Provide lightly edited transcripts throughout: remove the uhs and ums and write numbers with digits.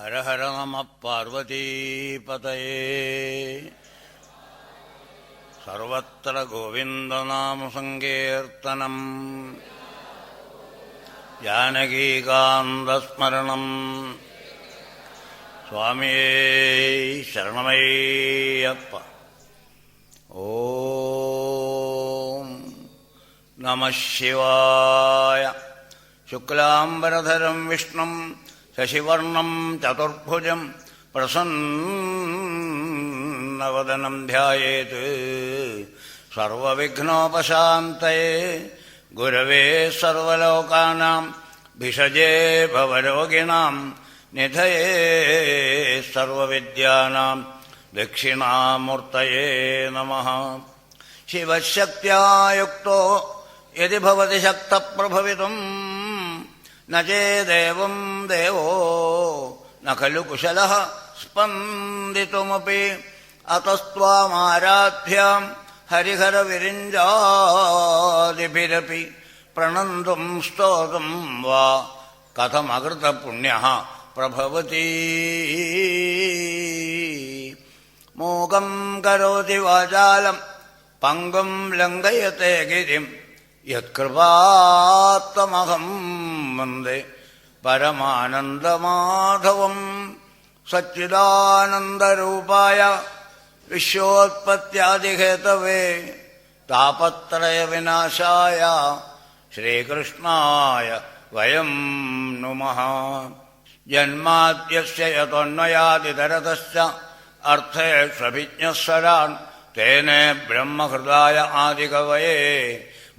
ഹര ഹര നമ പാർവതീപതയേ. സർവത്ര ഗോവിന്ദനാമസങ്കീർത്തനം ജാനകീകാന്തസ്മരണം. സ്വാമിയേ ശരണമയ്യപ്പ. ഓം നമഃ ശിവായ. ശുക്ലാംബരധരം വിഷ്ണും ശശിവർണം ചതുർഭുജം പ്രസന്നവദനം ധ്യായേത് സർവവിഘ്നോപശാന്തയേ. ഗുരവേ സർവലോകാനാം ഭിഷജേ ഭവരോഗിണാം നിധയേ സർവവിദ്യാനാം ദക്ഷിണാമൂർത്തയേ നമഃ. ശിവശക്ത്യായുക്തോ യദി ഭവതി ശക്തപ്രഭവിതും ന ചേദേവം ദേവോ ന ഖലു കുശലഃ സ്പന്ദിതുമപി. അതസ്ത്വാമാരാധ്യാം ഹരിഹരവിരിഞ്ചാദിഭിരപി പ്രണന്തും സ്തോതും വാ കഥമകൃതപുണ്യഃ പ്രഭവതി. മൂകം കരോതി വാചാലം പങ്കും ലംഘയത്തെ ഗിരിം യത്കൃപാത്തമഹം വന്ദേ പരമാനന്ദമാധവം. സച്ചിദാനന്ദരൂപായ വിശ്വോത്പത്യാദിഹേതവേ താപത്രയവിനാശായ ശ്രീകൃഷ്ണായ വയം നുമഃ. ജന്മാദ്യസ്യ യതോന്വയാദിതരതശ്ച അർത്ഥേഷ്വഭിജ്ഞസ്വരാൻ തേനേ ബ്രഹ്മഹൃദായ ആദികവയേ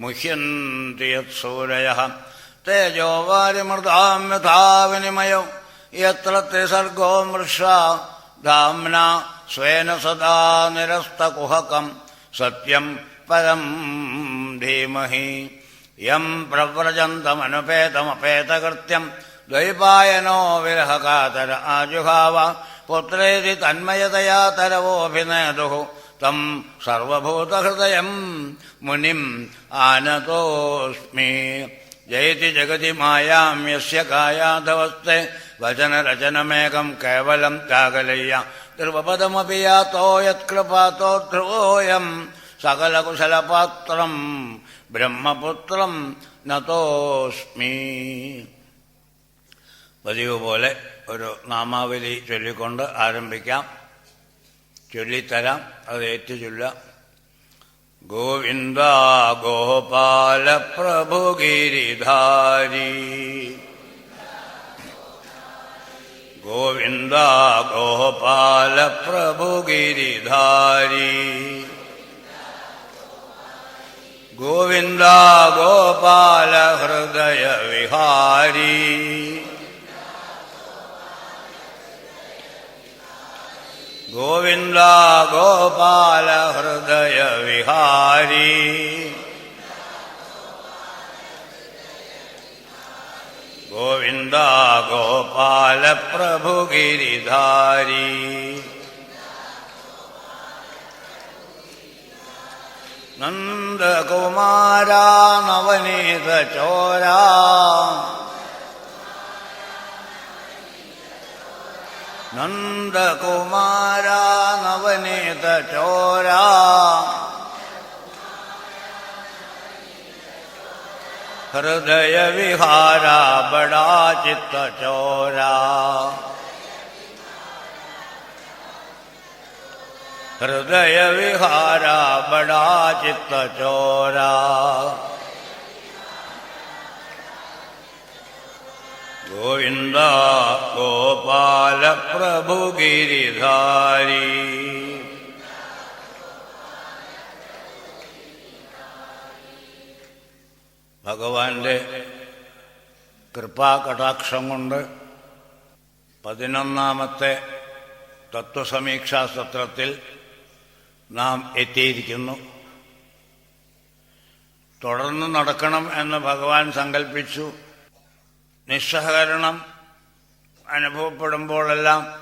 മുഹ്യന്തി യത്സൂരയഃ. തേജോ വാരിമൃതാം യഥാ വിനിമയോ യത്ര ത്രിസർഗോ മൃഷാ ധാംനാ സ്വേന സദാ നിരസ്തകുഹകം സത്യം പരം ധീമഹി. യം പ്രവ്രജന്തമനുപേതമപേതകൃത്യം ദ്വൈപായനോ വിരഹകാതര ആജുഹാവ. പുത്രേതി തന്മയതയാ തരവോഭിനേതുഃ തം സർവഭൂതഹൃദയം മുനിം ആനതോസ്മി. ജയതി ജഗതി മായാം യസ്യ കായാധവസ്തേ വചനരചനമേകം കേവലം ജാഗലയ്യ. ധ്രുവപദമപി യാതോ യത്കൃപാതോ ധ്രുവോയം സകലകുശലപാത്രം ബ്രഹ്മപുത്രം നതോസ്മി. പതിവ് പോലെ ഒരു നാമാവലി ചൊല്ലിക്കൊണ്ട് ആരംഭിക്കാം. ചൊല്ലിത്തരാം, അത് ഏറ്റു ചൊല്ലാം. ഗോവിന്ദ ഗോപാല പ്രഭു ഗിരിധാരി. ഗോവിന്ദ ഗോപാല പ്രഭു ഗിരിധാരി. ഗോവിന്ദ ഗോപാല ഹൃദയ വിഹാരി. ഗോവിന്ദ ഗോപാല ഹൃദയ വിഹാരി. ഗോവിന്ദ ഗോപാല പ്രഭു ഗിരിധാരി. നന്ദകുമാര നവനീത ചോരാ. നന്ദകുമാര നവനീത ചോരാ. ഹൃദയ വിഹാര ബടാ ചിത്ത ചോരാ. ഹൃദയ വിഹാര ബടാ ചിത്ത ചോരാ. ഗോവിന്ദ ഗോപാല പ്രഭു ഗിരിധാരി. ഭഗവാന്റെ കൃപാകടാക്ഷം കൊണ്ട് 11ാമത്തെ തത്വസമീക്ഷാ സത്രത്തിൽ നാം എത്തിയിരിക്കുന്നു. തുടർന്ന് നടക്കണം എന്ന് ഭഗവാൻ സങ്കൽപ്പിച്ചു. നിസ്സഹകരണം അനുഭവപ്പെടുമ്പോഴെല്ലാം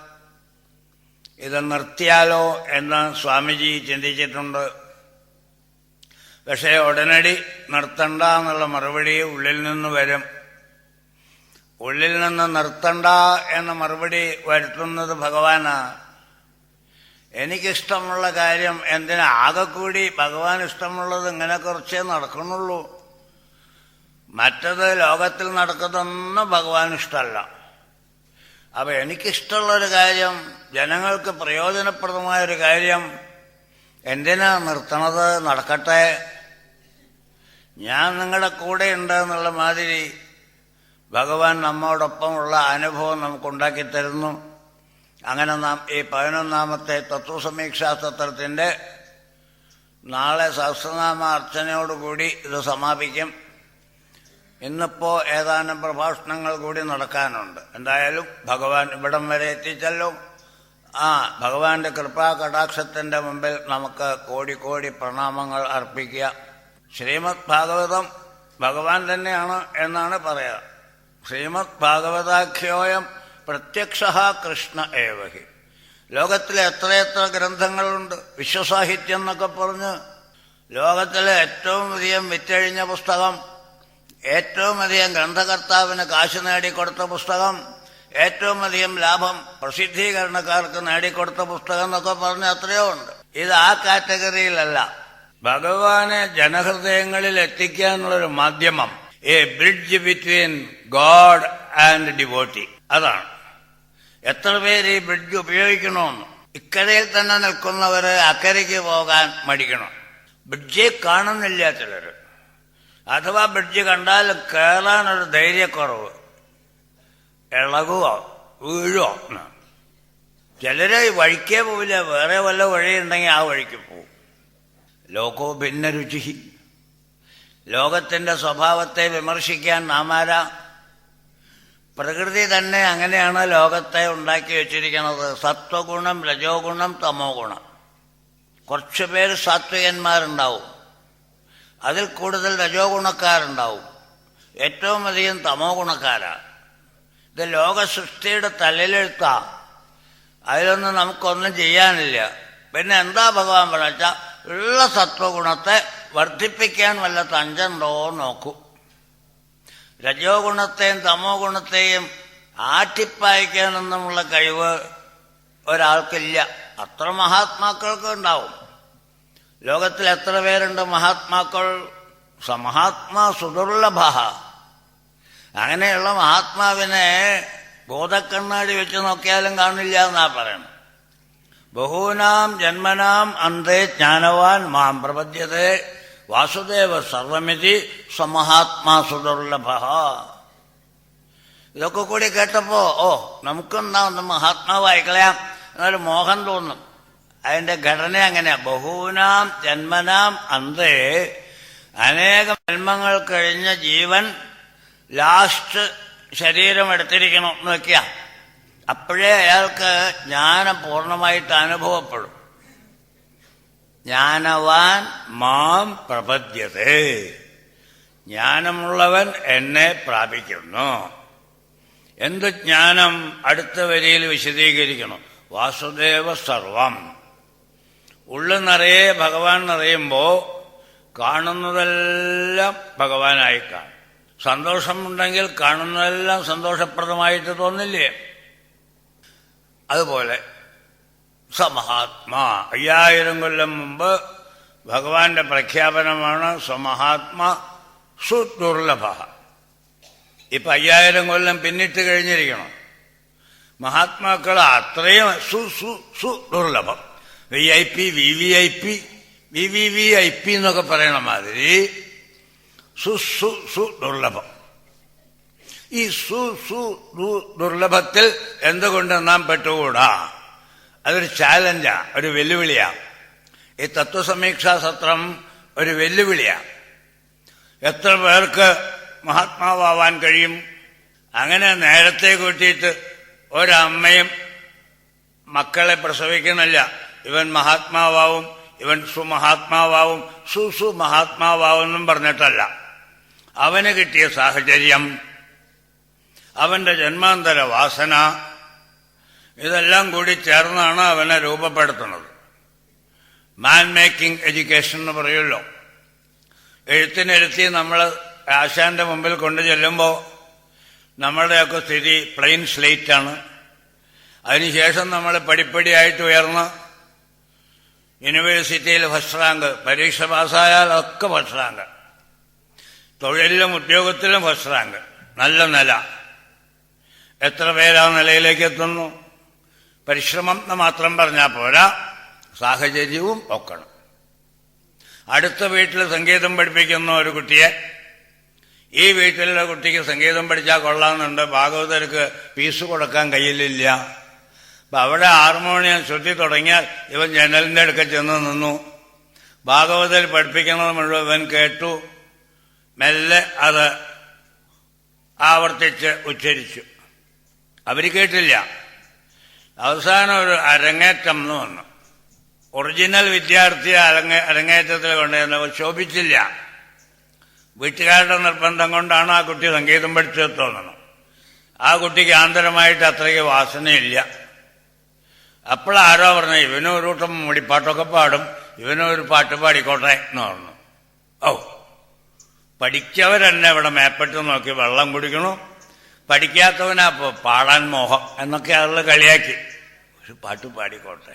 ഇത് നിർത്തിയാലോ എന്ന് സ്വാമിജി ചിന്തിച്ചിട്ടുണ്ട്. പക്ഷേ ഉടനടി നിർത്തണ്ട എന്നുള്ള മറുപടി ഉള്ളിൽ നിന്ന് വരും. ഉള്ളിൽ നിന്ന് നിർത്തണ്ട എന്ന മറുപടി വരുത്തുന്നത് ഭഗവാനാ. എനിക്കിഷ്ടമുള്ള കാര്യം എന്തിനാ? ആകെ കൂടി ഭഗവാൻ ഇഷ്ടമുള്ളത് ഇങ്ങനെ കുറച്ചേ നടക്കുന്നുള്ളൂ. മറ്റത് ലോകത്തിൽ നടക്കുന്നതൊന്നും ഭഗവാൻ ഇഷ്ടമല്ല. അപ്പൊ എനിക്കിഷ്ടമുള്ളൊരു കാര്യം, ജനങ്ങൾക്ക് പ്രയോജനപ്രദമായൊരു കാര്യം എന്തിനാ നിർത്തണത്? നടക്കട്ടെ, ഞാൻ നിങ്ങളുടെ കൂടെ ഉണ്ട് എന്നുള്ള മാതിരി ഭഗവാൻ നമ്മോടൊപ്പമുള്ള അനുഭവം നമുക്കുണ്ടാക്കി തരുന്നു. അങ്ങനെ നാം ഈ 11ാമത്തെ തത്വസമീക്ഷാസത്രത്തിന്റെ നാളെ സഹസ്രനാമ അർച്ചനയോടുകൂടി ഇത് സമാപിക്കും. ഇന്നിപ്പോ ഏതാനും പ്രഭാഷണങ്ങൾ കൂടി നടക്കാനുണ്ട്. എന്തായാലും ഭഗവാൻ ഇവിടം വരെ എത്തിച്ചല്ലോ. ഭഗവാന്റെ കൃപാ കടാക്ഷത്തിന്റെ മുമ്പിൽ നമുക്ക് കോടി കോടി പ്രണാമങ്ങൾ അർപ്പിക്കുക. ശ്രീമദ് ഭാഗവതം ഭഗവാൻ തന്നെയാണ് എന്നാണ് പറയുക. ശ്രീമദ് ഭാഗവതാഖ്യോയം പ്രത്യക്ഷ കൃഷ്ണ ഏവഹി. ലോകത്തിലെ എത്രയെത്ര ഗ്രന്ഥങ്ങളുണ്ട്. വിശ്വസാഹിത്യം എന്നൊക്കെ പറഞ്ഞ് ലോകത്തിലെ ഏറ്റവും അധികം വിറ്റഴിഞ്ഞ പുസ്തകം, ഏറ്റവും അധികം ഗ്രന്ഥകർത്താവിന് കാശ് നേടിക്കൊടുത്ത പുസ്തകം, ഏറ്റവും അധികം ലാഭം പ്രസിദ്ധീകരണക്കാർക്ക് നേടിക്കൊടുത്ത പുസ്തകം എന്നൊക്കെ പറഞ്ഞ് എത്രയോ ഉണ്ട്. ഇത് ആ കാറ്റഗറിയിലല്ല. ഭഗവാനെ ജനഹൃദയങ്ങളിൽ എത്തിക്കാനുള്ളൊരു മാധ്യമം, A bridge between God and devotee. അതാണ്. എത്ര പേര് ഈ ബ്രിഡ്ജ് ഉപയോഗിക്കണമെന്ന്. ഇക്കരയിൽ തന്നെ നിൽക്കുന്നവര് അക്കരയ്ക്ക് പോകാൻ മടിക്കണം. ബ്രിഡ്ജെ കാണുന്നില്ല ചിലര്, അഥവാ ബ്രിഡ്ജ് കണ്ടാൽ കയറാനൊരു ധൈര്യക്കുറവ്, ഇളകുവോ വീഴോ. ചിലര് വഴിക്കേ പോവില്ല, വേറെ വല്ല വഴിയുണ്ടെങ്കിൽ ആ വഴിക്ക് പോവും. ലോകോ ഭിന്ന രുചി. ലോകത്തിന്റെ സ്വഭാവത്തെ വിമർശിക്കാൻ നാമാരാ? പ്രകൃതി തന്നെ അങ്ങനെയാണ് ലോകത്തെ ഉണ്ടാക്കി വെച്ചിരിക്കുന്നത്. സത്വഗുണം, രജോ ഗുണം, തമോ ഗുണം. കുറച്ചു പേര് സാത്വികന്മാരുണ്ടാവും, അതിൽ കൂടുതൽ രജോ ഗുണക്കാരുണ്ടാവും, ഏറ്റവും അധികം തമോ ഗുണക്കാരാണ്. ഇത് ലോക സൃഷ്ടിയുടെ തലയിലെഴുത്താ. അതിലൊന്നും നമുക്കൊന്നും ചെയ്യാനില്ല. പിന്നെ എന്താ ഭഗവാൻ പറഞ്ഞാ, ഉള്ള സത്വഗുണത്തെ വർദ്ധിപ്പിക്കാൻ വല്ല തഞ്ചുണ്ടോ നോക്കൂ. രജോ ഗുണത്തെയും തമോ ഗുണത്തെയും ആട്ടിപ്പായിക്കാനൊന്നുമുള്ള കഴിവ് ഒരാൾക്കില്ല. അത്ര മഹാത്മാക്കൾക്ക് ഉണ്ടാവും. ലോകത്തിൽ എത്ര പേരുണ്ട് മഹാത്മാക്കൾ? സമഹാത്മാ സുദുർലഭ. അങ്ങനെയുള്ള മഹാത്മാവിനെ ബോധക്കണ്ണാടി വെച്ച് നോക്കിയാലും കാണില്ല എന്നാ പറയണം. ബഹൂനാം ജന്മനാം അന്തേ ജ്ഞാനവാൻ മാം പ്രപദ്യതേ വാസുദേവ സർവമിതി സമഹാത്മാ സുദുർലഭ. ഇതൊക്കെ കൂടി കേട്ടപ്പോ നമുക്കെന്താ ഒന്ന് മഹാത്മാവായി കളയാം എന്നൊരു മോഹം തോന്നും. അതിന്റെ ഘടന അങ്ങനെയാ. ബഹൂനാം ജന്മനാം അന്തേ, അനേകം ജന്മങ്ങൾ കഴിഞ്ഞ ജീവൻ ലാസ്റ്റ് ശരീരം എടുത്തിരിക്കണം എന്ന് വയ്ക്കുക. അപ്പോഴേ അയാൾക്ക് ജ്ഞാനം പൂർണ്ണമായിട്ട് അനുഭവപ്പെടും. ജ്ഞാനവാൻ മാം പ്രപദ്യതേ. ജ്ഞാനമുള്ളവൻ എന്നെ പ്രാപിക്കുന്നു. എന്ത് ജ്ഞാനം? അടുത്ത വരിയിൽ വിശദീകരിക്കണം. വാസുദേവ സർവം. ഉള്ളു നിറയെ ഭഗവാൻ നിറയുമ്പോ കാണുന്നതെല്ലാം ഭഗവാനായി കാണും. സന്തോഷമുണ്ടെങ്കിൽ കാണുന്നതെല്ലാം സന്തോഷപ്രദമായിട്ട് തോന്നില്ലേ? അതുപോലെ സമഹാത്മാ. 5000 കൊല്ലം മുമ്പ് ഭഗവാന്റെ പ്രഖ്യാപനമാണ് സമഹാത്മാ സുദുർലഭ. ഇപ്പൊ 5000 കൊല്ലം പിന്നിട്ട് കഴിഞ്ഞിരിക്കണം. മഹാത്മാക്കൾ അത്രയും സുദുർലഭം. VIP, VVIP, VVVIP എന്നൊക്കെ പറയണ മാതിരി സുദുർലഭം. ഈ ദുർലഭത്തിൽ എന്തുകൊണ്ട് നാം പെട്ടുകൂടാ? അതൊരു ചാലഞ്ചാ, ഒരു വെല്ലുവിളിയാ. ഈ തത്വസമീക്ഷാ സത്രം ഒരു വെല്ലുവിളിയാ. എത്ര പേർക്ക് മഹാത്മാവാൻ കഴിയും? അങ്ങനെ നേരത്തെ കൂട്ടിയിട്ട് ഒരമ്മയും മക്കളെ പ്രസവിക്കണില്ല. ഇവൻ മഹാത്മാവാവും, ഇവൻ സുമഹാത്മാവാവും, സുമഹാത്മാവാവെന്നും പറഞ്ഞിട്ടല്ല. അവന് കിട്ടിയ സാഹചര്യം, അവന്റെ ജന്മാന്തര വാസന, ഇതെല്ലാം കൂടി ചേർന്നാണ് അവനെ രൂപപ്പെടുത്തുന്നത്. മാൻ മേക്കിംഗ് എഡ്യൂക്കേഷൻ എന്ന് പറയുമല്ലോ. എഴുത്തിനിരുത്തി നമ്മൾ ആശാന്റെ മുമ്പിൽ കൊണ്ടു ചെല്ലുമ്പോൾ നമ്മളുടെയൊക്കെ സ്ഥിതി പ്ലെയിൻ സ്ലേറ്റാണ്. അതിനുശേഷം നമ്മൾ പടിപ്പടിയായിട്ട് ഉയർന്ന് യൂണിവേഴ്സിറ്റിയിൽ ഫസ്റ്റ് റാങ്ക്, പരീക്ഷ പാസ്സായാൽ ഒക്കെ ഫസ്റ്റ് റാങ്ക്, തൊഴിലിലും ഉദ്യോഗത്തിലും ഫസ്റ്റ് റാങ്ക്, നല്ല നില. എത്ര പേര് ആ നിലയിലേക്ക് എത്തുന്നു? പരിശ്രമം എന്ന് മാത്രം പറഞ്ഞാൽ പോരാ, സാഹചര്യവും ഒക്കണം. അടുത്ത വീട്ടിൽ സംഗീതം പഠിപ്പിക്കുന്ന ഒരു കുട്ടിയെ ഈ വീട്ടിലുള്ള കുട്ടിക്ക് സംഗീതം പഠിച്ചാൽ കൊള്ളാമെന്നുണ്ട്, ഭാഗവതർക്ക് ഫീസ് കൊടുക്കാൻ കയ്യിലില്ല. അപ്പം അവിടെ ഹാർമോണിയം ശ്രുതി തുടങ്ങിയാൽ ഇവൻ ജനലിൻ്റെ അടുക്ക ചെന്ന് നിന്നു. ഭാഗവതർ പഠിപ്പിക്കുന്നത് മുഴുവൻ ഇവൻ കേട്ടു, മെല്ലെ അത് ആവർത്തിച്ച് ഉച്ചരിച്ചു. അവർ കേട്ടില്ല. അവസാനം ഒരു അരങ്ങേറ്റം എന്ന് വന്നു. ഒറിജിനൽ വിദ്യാർത്ഥിയെ അരങ്ങേറ്റത്തിൽ കൊണ്ടുവരുന്നവർ ശോഭിച്ചില്ല. വീട്ടുകാരുടെ നിർബന്ധം കൊണ്ടാണ് ആ കുട്ടി സംഗീതം പഠിച്ചത് തോന്നണം. ആ കുട്ടിക്ക് ആന്തരമായിട്ട് അത്രയ്ക്ക് വാസനയില്ല. അപ്പോഴാരോ പറഞ്ഞു, ഇവനും ഒരു കൂട്ടം മുടിപ്പാട്ടൊക്കെ പാടും, ഇവനും ഒരു പാട്ട് പാടിക്കോട്ടെ എന്ന് പറഞ്ഞു. ഓ, പഠിച്ചവരെന്നെ ഇവിടെ മേപ്പെട്ട് നോക്കി വെള്ളം കുടിക്കണു, പഠിക്കാത്തവനാ പാടാൻ മോഹം എന്നൊക്കെ ആളുകൾ കളിയാക്കി. ഒരു പാട്ട് പാടിക്കോട്ടെ.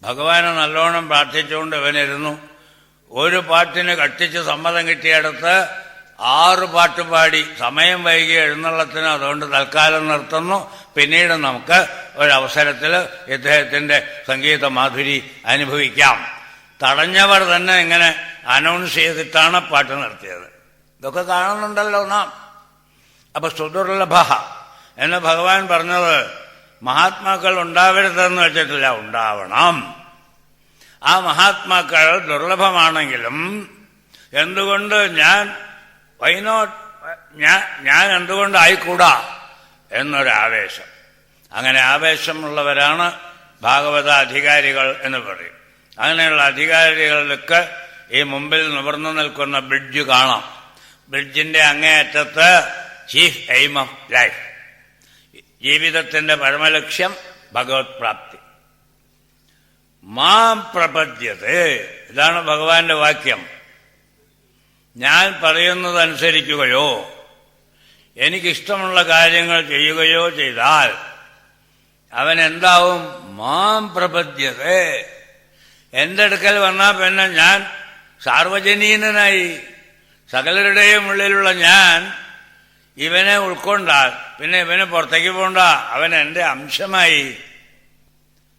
ഭഗവാനെ നല്ലോണം പ്രാർത്ഥിച്ചുകൊണ്ട് ഇവനിരുന്നു. ഒരു പാട്ടിന് കട്ടിച്ച് സമ്മതം കിട്ടിയെടുത്ത് 6 പാട്ട് പാടി. സമയം വൈകി എഴുന്നള്ളത്തിന്, അതുകൊണ്ട് തൽക്കാലം നിർത്തുന്നു. പിന്നീട് നമുക്ക് ഒരവസരത്തിൽ ഇദ്ദേഹത്തിന്റെ സംഗീത മാധുരി അനുഭവിക്കാം. തടഞ്ഞവർ തന്നെ ഇങ്ങനെ അനൗൺസ് ചെയ്തിട്ടാണ് പാട്ട് നിർത്തിയത്. ഇതൊക്കെ കാണുന്നുണ്ടല്ലോ നാം. അപ്പൊ സുദുർലഭ എന്ന് ഭഗവാൻ പറഞ്ഞത് മഹാത്മാക്കൾ ഉണ്ടാവരുതെന്ന് വെച്ചിട്ടില്ല, ഉണ്ടാവണം. ആ മഹാത്മാക്കൾ ദുർലഭമാണെങ്കിലും എന്തുകൊണ്ട് ഞാൻ എന്തുകൊണ്ട് ആയിക്കൂടാ എന്നൊരാവേശം. അങ്ങനെ ആവേശമുള്ളവരാണ് ഭാഗവത അധികാരികൾ എന്ന് പറയും. അങ്ങനെയുള്ള അധികാരികൾക്ക് ഈ മുമ്പിൽ നിവർന്നു നിൽക്കുന്ന ബ്രിഡ്ജ് കാണാം. ബ്രിഡ്ജിന്റെ അങ്ങേയറ്റത്ത് ചീഫ് എയിം ഓഫ് ലൈഫ്, ജീവിതത്തിന്റെ പരമലക്ഷ്യം ഭഗവത് പ്രാപ്തി. മാം പ്രപദ്യത്തെ, ഇതാണ് ഭഗവാന്റെ വാക്യം. ഞാൻ പറയുന്നതനുസരിക്കുകയോ എനിക്കിഷ്ടമുള്ള കാര്യങ്ങൾ ചെയ്യുകയോ ചെയ്താൽ അവൻ എന്താവും? മാം പ്രപദ്യത്തെ. എന്റെ അടുക്കൽ വന്നാൽ പിന്നെ ഞാൻ സാർവജനീനനായി, സകലരുടെയും ഉള്ളിലുള്ള ഞാൻ ഇവനെ ഉൾക്കൊണ്ടാൽ പിന്നെ ഇവന് പുറത്തേക്ക് പോണ്ട, അവൻ എന്റെ അംശമായി,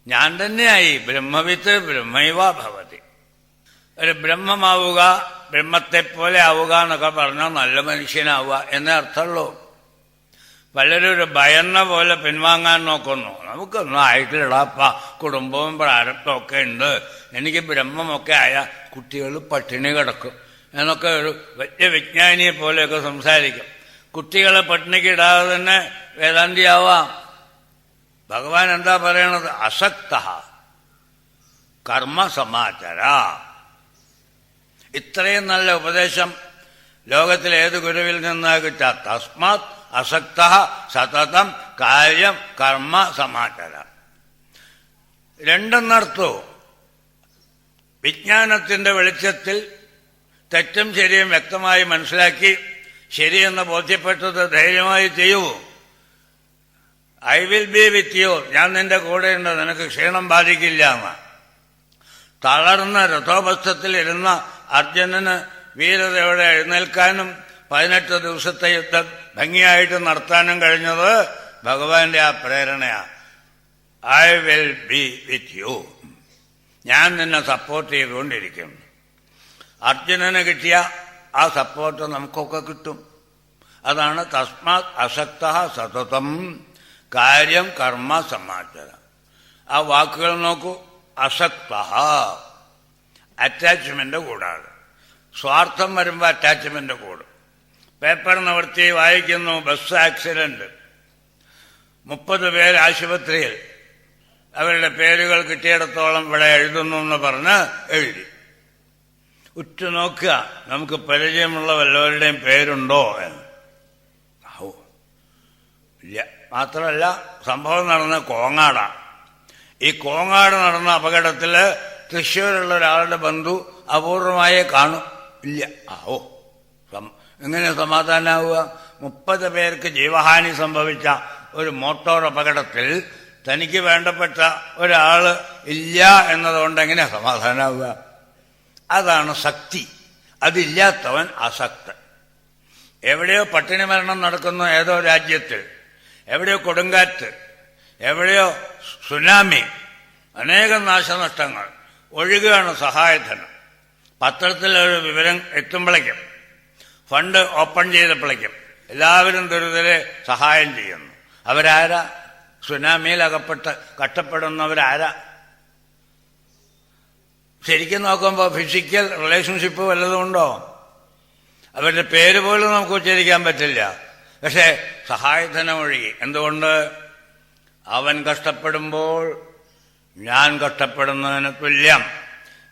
ഞാൻ തന്നെയായി. ബ്രഹ്മവിത്ത് ബ്രഹ്മൈവ ഭവതി. ഒരു ബ്രഹ്മമാവുക, ബ്രഹ്മത്തെപ്പോലെ ആവുക എന്നൊക്കെ പറഞ്ഞാൽ നല്ല മനുഷ്യനാവുക എന്നേ അർത്ഥമുള്ളൂ. പലരും ഒരു ഭയന്ന പോലെ പിൻവാങ്ങാൻ നോക്കുന്നു. നമുക്കൊന്നും ആയിട്ടില്ലടാപ്പ, കുടുംബവും പ്രാരബ്ധമൊക്കെ ഉണ്ട്, എനിക്ക് ബ്രഹ്മമൊക്കെ ആയ കുട്ടികൾ പട്ടിണി കിടക്കും എന്നൊക്കെ ഒരു വലിയ വിജ്ഞാനിയെ പോലെയൊക്കെ സംസാരിക്കും. കുട്ടികളെ പട്ടിണിക്ക് ഇടാതെ തന്നെ വേദാന്തിയാവാം. ഭഗവാൻ എന്താ പറയണത്? അസക്ത കർമ്മസമാചര. ഇത്രയും നല്ല ഉപദേശം ലോകത്തിലെ ഏത് ഗുരുവിൽ നിന്നാ കിട്ടാ? തസ്മാത് അസക്ത സതതം കാര്യം കർമ്മ സമാചര. രണ്ടെന്നർത്ഥോ. വിജ്ഞാനത്തിന്റെ വെളിച്ചത്തിൽ തെറ്റും ശരിയും വ്യക്തമായി മനസ്സിലാക്കി ശരിയെന്ന് ബോധ്യപ്പെട്ടത് ധൈര്യമായി ചെയ്യൂ. I will be with you, ഞാൻ നിന്റെ കൂടെയുണ്ട്, നിനക്ക് ക്ഷീണം ബാധിക്കില്ല എന്ന്. തളർന്ന രഥോപസ്ഥത്തിൽ ഇരുന്ന അർജുനന് വീരതയോടെ എഴുന്നേൽക്കാനും 18 ദിവസത്തെ യുദ്ധം ഭംഗിയായിട്ട് നടത്താനും കഴിഞ്ഞത് ഭഗവാന്റെ ആ പ്രേരണയാണ്. I will be with you, ഞാൻ നിന്നെ സപ്പോർട്ട് ചെയ്തുകൊണ്ടിരിക്കും. അർജുനന് കിട്ടിയ ആ സപ്പോർട്ട് നമുക്കൊക്കെ കിട്ടും. അതാണ് തസ്മാത് അസക്ത സതതം കാര്യം കർമ്മ സമാചര. ആ വാക്കുകൾ നോക്കൂ. അസക്ത, അറ്റാച്ച്മെന്റ് കൂടാതെ. സ്വാർത്ഥം വരുമ്പോൾ അറ്റാച്ച്മെന്റ് കൂടും. പേപ്പർ നിവർത്തി വായിക്കുന്നു, ബസ് ആക്സിഡന്റ്, 30 പേര് ആശുപത്രിയിൽ, അവരുടെ പേരുകൾ കിട്ടിയിടത്തോളം ഇവിടെ എഴുതുന്നു എന്ന് പറഞ്ഞ് എഴുതി. ഉറ്റുനോക്കുക, നമുക്ക് പരിചയമുള്ള വല്ലവരുടെയും പേരുണ്ടോ എന്ന്. ഇല്ല. മാത്രമല്ല, സംഭവം നടന്ന കോങ്ങാടാ. ഈ കോങ്ങാട് നടന്ന അപകടത്തിൽ തൃശ്ശൂരുള്ള ഒരാളുടെ ബന്ധു അപൂർവമായേ കാണും. ഇല്ല. എങ്ങനെ സമാധാനാവുക? 30 പേർക്ക് ജീവഹാനി സംഭവിച്ച ഒരു മോട്ടോർ അപകടത്തിൽ തനിക്ക് വേണ്ടപ്പെട്ട ഒരാള് ഇല്ല എന്നതുകൊണ്ട് എങ്ങനെ സമാധാനാവുക? അതാണ് ശക്തി. അതില്ലാത്തവൻ അസക്തൻ. എവിടെയോ പട്ടിണി മരണം നടക്കുന്നു ഏതോ രാജ്യത്ത്, എവിടെയോ കൊടുങ്കാറ്റ്, എവിടെയോ സുനാമി, അനേകം നാശനഷ്ടങ്ങൾ, ഒഴുകുകയാണ് സഹായധനം. പത്രത്തിലൊരു വിവരം എത്തുമ്പോഴേക്കും, ഫണ്ട് ഓപ്പൺ ചെയ്തപ്പോഴേക്കും എല്ലാവരും ദുരിതരെ സഹായം ചെയ്യുന്നു. അവരാരാ? സുനാമിയിൽ അകപ്പെട്ട് കഷ്ടപ്പെടുന്നവരാരാ? ശരിക്കും നോക്കുമ്പോൾ ഫിസിക്കൽ റിലേഷൻഷിപ്പ് വല്ലതും ഉണ്ടോ? അവരുടെ പേര് പോലും നമുക്ക് ഉച്ചരിക്കാൻ പറ്റില്ല. പക്ഷേ സഹായധനം ഒഴുകി. എന്തുകൊണ്ട്? അവൻ കഷ്ടപ്പെടുമ്പോൾ ഞാൻ കഷ്ടപ്പെടുന്നതിന് തുല്യം.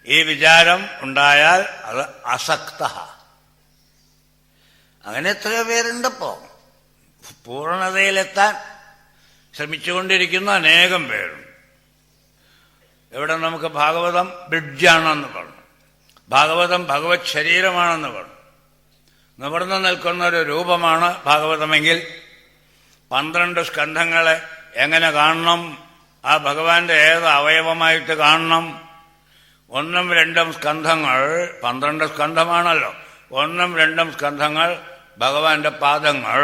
ഈ വിചാരം ഉണ്ടായാൽ അത് അസക്ത. അങ്ങനെ എത്രയോ പേരുണ്ടപ്പോ. പൂർണ്ണതയിലെത്താൻ ശ്രമിച്ചുകൊണ്ടിരിക്കുന്ന അനേകം പേരുണ്ട്. ഇവിടെ നമുക്ക് ഭാഗവതം ബ്രിഡ്ജാണെന്ന് പറഞ്ഞു, ഭാഗവതം ഭഗവത് ശരീരമാണെന്ന് പറഞ്ഞു. നിവർന്നു നിൽക്കുന്ന ഒരു രൂപമാണ് ഭാഗവതമെങ്കിൽ 12 സ്കന്ധങ്ങളെ എങ്ങനെ കാണണം? ആ ഭഗവാന്റെ ഏത് അവയവമായിട്ട് കാണണം? 1ഉം 2ഉം സ്കന്ധങ്ങൾ, 12 സ്കന്ധമാണല്ലോ. 1ഉം 2ഉം സ്കന്ധങ്ങൾ ഭഗവാന്റെ പാദങ്ങൾ,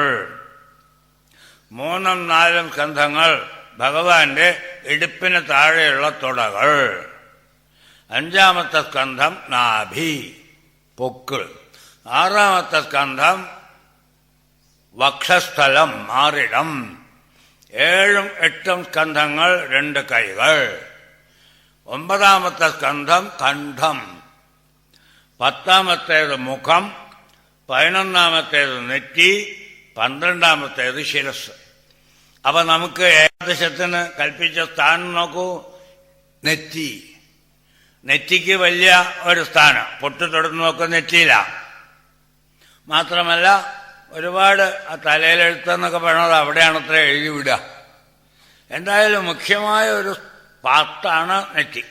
3ഉം 4ഉം സ്കന്ധങ്ങൾ ഭഗവാന്റെ ഇടുപ്പിന് താഴെയുള്ള തുടകൾ, 5ാമത്തെ സ്കന്ധം നാഭി, പൊക്കിൾ, 6ാമത്തെ സ്കന്ധം വക്ഷസ്ഥലം, മാറിടം, 7ഉം 8ഉം സ്കന്ധങ്ങൾ 2 കൈകൾ, 9ാമത്തെ സ്കന്ധം കണ്ഠം, 10ാമത്തേത് മുഖം, 11ാമത്തേത് നെറ്റി, 12ാമത്തേത് ശിരസ്. അപ്പൊ നമുക്ക് ഏകാദശത്തിന് കൽപ്പിച്ച സ്ഥാനം നോക്കൂ. നെറ്റി. നെറ്റിക്ക് വലിയ ഒരു സ്ഥാനം. പൊട്ടു തൊടുന്നു നോക്കുക നെറ്റിയില. മാത്രമല്ല ഒരുപാട് ആ തലയിലെഴുത്തെന്നൊക്കെ പറയണത് അവിടെയാണ് അത്ര എഴുതി വിടുക. എന്തായാലും മുഖ്യമായ ഒരു പാർട്ടാണ് നെറ്റി.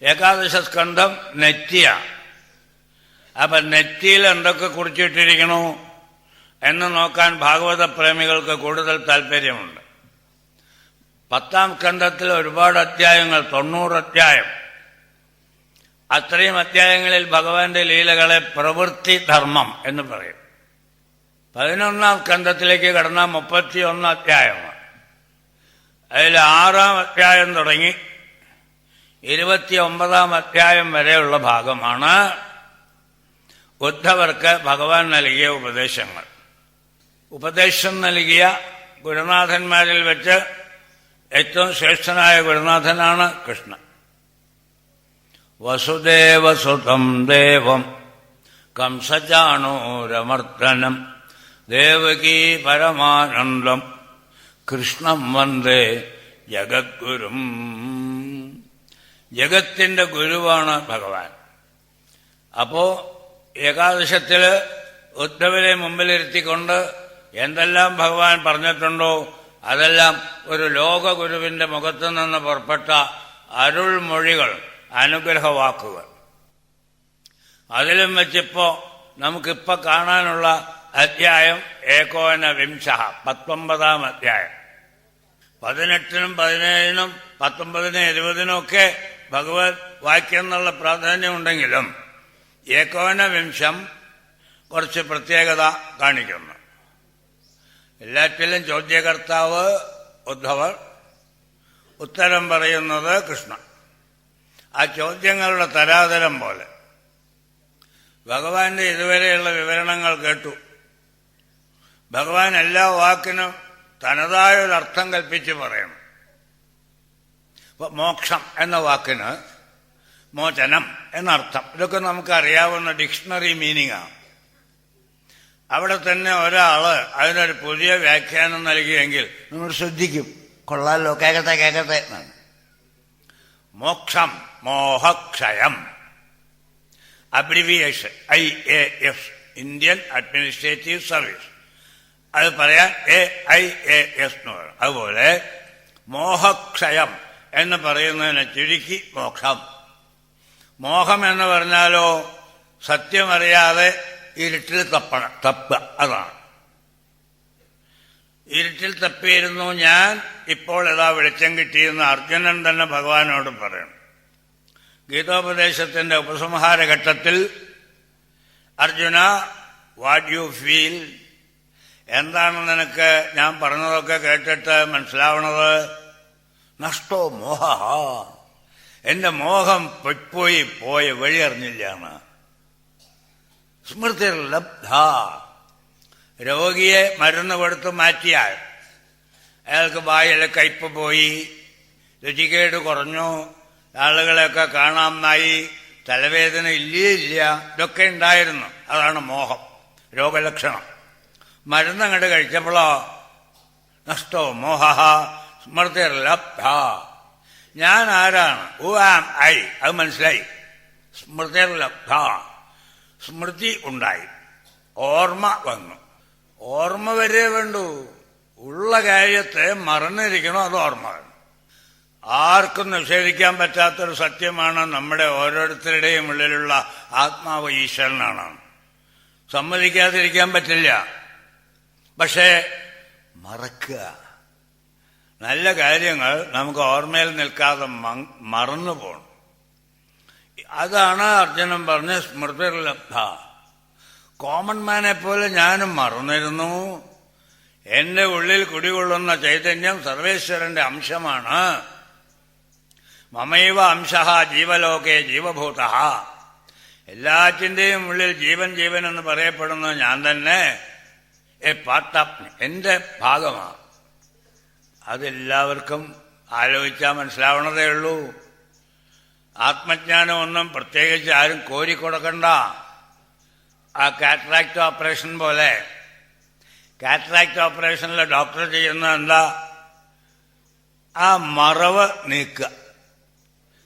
ഏകാദശ സ്കന്ധം നെറ്റിയാണ്. അപ്പൊ നെറ്റിയിൽ എന്തൊക്കെ കുറിച്ചിട്ടിരിക്കണു എന്ന് നോക്കാൻ ഭാഗവത പ്രേമികൾക്ക് കൂടുതൽ താല്പര്യമുണ്ട്. 10ാം സ്കന്ധത്തിൽ ഒരുപാട് അധ്യായങ്ങൾ, 90 അധ്യായം. അത്രയും അധ്യായങ്ങളിൽ ഭഗവാന്റെ ലീലകളെ പ്രവൃത്തി ധർമ്മം എന്ന് പറയും. 11ാം സ്കന്ധത്തിലേക്ക് കടന്ന 31 അധ്യായമാണ്. അതിൽ 6ാം അധ്യായം തുടങ്ങി 29ാം അധ്യായം വരെയുള്ള ഭാഗമാണ് ഉദ്ധവർക്ക് ഭഗവാൻ നൽകിയ ഉപദേശങ്ങൾ. ഉപദേശം നൽകിയ ഗുരുനാഥന്മാരിൽ വെച്ച് ഏറ്റവും ശ്രേഷ്ഠനായ ഗുരുനാഥനാണ് കൃഷ്ണൻ. വസുദേവസുതം ദേവം കംസചാണൂരമർദ്ദനം ദേവകീ പരമാനന്ദം കൃഷ്ണം വന്ദേ ജഗദ്ഗുരും. ജഗത്തിന്റെ ഗുരുവാണ് ഭഗവാൻ. അപ്പോ ഏകാദശത്തില് ഉദ്ധവരെ മുമ്പിലിരുത്തിക്കൊണ്ട് എന്തെല്ലാം ഭഗവാൻ പറഞ്ഞിട്ടുണ്ടോ അതെല്ലാം ഒരു ലോകഗുരുവിന്റെ മുഖത്തു നിന്ന് പുറപ്പെട്ട അരുൾമൊഴികൾ, അനുഗ്രഹവാക്കുകൾ. അതിലും വെച്ചിപ്പോ നമുക്കിപ്പോ കാണാനുള്ള അധ്യായം ഏകോന വിംശ, 19ാം അധ്യായം. 18നും 17നും 19നും 20നും ഒക്കെ ഭഗവത് വാക്യം എന്നുള്ള പ്രാധാന്യമുണ്ടെങ്കിലും ഏകോന വിംശം കുറച്ച് പ്രത്യേകത കാണിക്കുന്നു. എല്ലാറ്റിലും ചോദ്യകർത്താവ് ഉദ്ധവർ, ഉത്തരം പറയുന്നത് കൃഷ്ണൻ. ആ ചോദ്യങ്ങളുടെ തരാതരം പോലെ ഭഗവാന്റെ ഇതുവരെയുള്ള വിവരണങ്ങൾ കേട്ടു. ഭഗവാൻ എല്ലാ വാക്കിനും തനതായൊരർത്ഥം കൽപ്പിച്ച് പറയണം. ഇപ്പൊ മോക്ഷം എന്ന വാക്കിന് മോചനം എന്നർത്ഥം. ഇതൊക്കെ നമുക്കറിയാവുന്ന ഡിക്ഷണറി മീനിങ്ങാണ്. അവിടെ തന്നെ ഒരാള് അതിനൊരു പുതിയ വ്യാഖ്യാനം നൽകിയെങ്കിൽ നമ്മൾ ശ്രദ്ധിക്കും. കൊള്ളാലോ, കേക്കട്ടെ കേക്കട്ടെ എന്നാണ്. മോക്ഷം, മോഹക്ഷയം, abbreviation IAS, Indian administrative service. അത് പറയാൻ AIAS എന്ന് പറയും. അതുപോലെ മോഹക്ഷയം എന്ന് പറയുന്നതിനെ ചുരുക്കി മോക്ഷം. മോഹം എന്ന് പറഞ്ഞാലോ സത്യമറിയാതെ ഇരുട്ടിൽ തപ്പുക. അതാണ്. ഇരുട്ടിൽ തപ്പിയിരുന്നു ഞാൻ, ഇപ്പോൾ ഏതാ വെളിച്ചം കിട്ടിയെന്ന് അർജുനൻ തന്നെ ഭഗവാനോട് പറയണം. ഗീതോപദേശത്തിന്റെ ഉപസംഹാര ഘട്ടത്തിൽ അർജുന, വാട്ട് യു ഫീൽ? എന്താണ് നിനക്ക് ഞാൻ പറഞ്ഞതൊക്കെ കേട്ടിട്ട് മനസ്സിലാവണത്? നഷ്ടോ മോഹ, എന്റെ മോഹം പോയി വഴി അറിഞ്ഞില്ലാണ്. സ്മൃതിർ ലബ്ധ, രോഗിയെ മരുന്ന് കൊടുത്ത് മാറ്റിയാൽ അയാൾക്ക് വായിലെ കയ്പ് പോയി, രുചികേട് കുറഞ്ഞു, ആളുകളെയൊക്കെ കാണാമെന്നായി, തലവേദന ഇല്ല, ഇതൊക്കെ ഉണ്ടായിരുന്നു. അതാണ് മോഹം, രോഗലക്ഷണം. മരുന്നങ്ങോട്ട് കഴിച്ചപ്പോഴോ നഷ്ടോ മോഹ സ്മൃതിർ ലബ്ധ, ഞാൻ ആരാണ്, ഹു ആം ഐ, അത് മനസ്സിലായി. സ്മൃതിർ ലബ്ധ, സ്മൃതി ഉണ്ടായി, ഓർമ്മ വന്നു. ഓർമ്മ വരെ വേണ്ടു. ഉള്ള കാര്യത്തെ മറന്നിരിക്കണോ അത് ഓർമ്മ വേണം. ആർക്കും നിഷേധിക്കാൻ പറ്റാത്തൊരു സത്യമാണ് നമ്മുടെ ഓരോരുത്തരുടെയും ഉള്ളിലുള്ള ആത്മാവ് ഈശ്വരനാണ്. സമ്മതിക്കാതിരിക്കാൻ പറ്റില്ല. പക്ഷേ മറക്കുക, നല്ല കാര്യങ്ങൾ നമുക്ക് ഓർമ്മയിൽ നിൽക്കാതെ മറന്നു പോകണം. അതാണ് അർജുനൻ പറഞ്ഞ സ്മൃതിർ ലബ്ധ. കോമൺ മാനെ പോലെ ഞാനും മറന്നിരുന്നു. എന്റെ ഉള്ളിൽ കുടികൊള്ളുന്ന ചൈതന്യം സർവേശ്വരന്റെ അംശമാണ്. മമൈവ അംശഃ ജീവലോകേ ജീവഭൂത, എല്ലാറ്റിന്റെയും ഉള്ളിൽ ജീവൻ ജീവൻ എന്ന് പറയപ്പെടുന്നത് ഞാൻ തന്നെ. എന്റെ ഭാഗമാണ്. അതെല്ലാവർക്കും ആലോചിച്ചാൽ മനസ്സിലാവണതേ ഉള്ളൂ. ആത്മജ്ഞാനം ഒന്നും പ്രത്യേകിച്ച് ആരും കോരിക്കൊടുക്കണ്ട. ആ കാറ്ററാക്ട് ഓപ്പറേഷൻ പോലെ, കാറ്ററാക്ട് ഓപ്പറേഷനിൽ ഡോക്ടർ ചെയ്യുന്നത് എന്താ? ആ മറവ് നീക്കുക.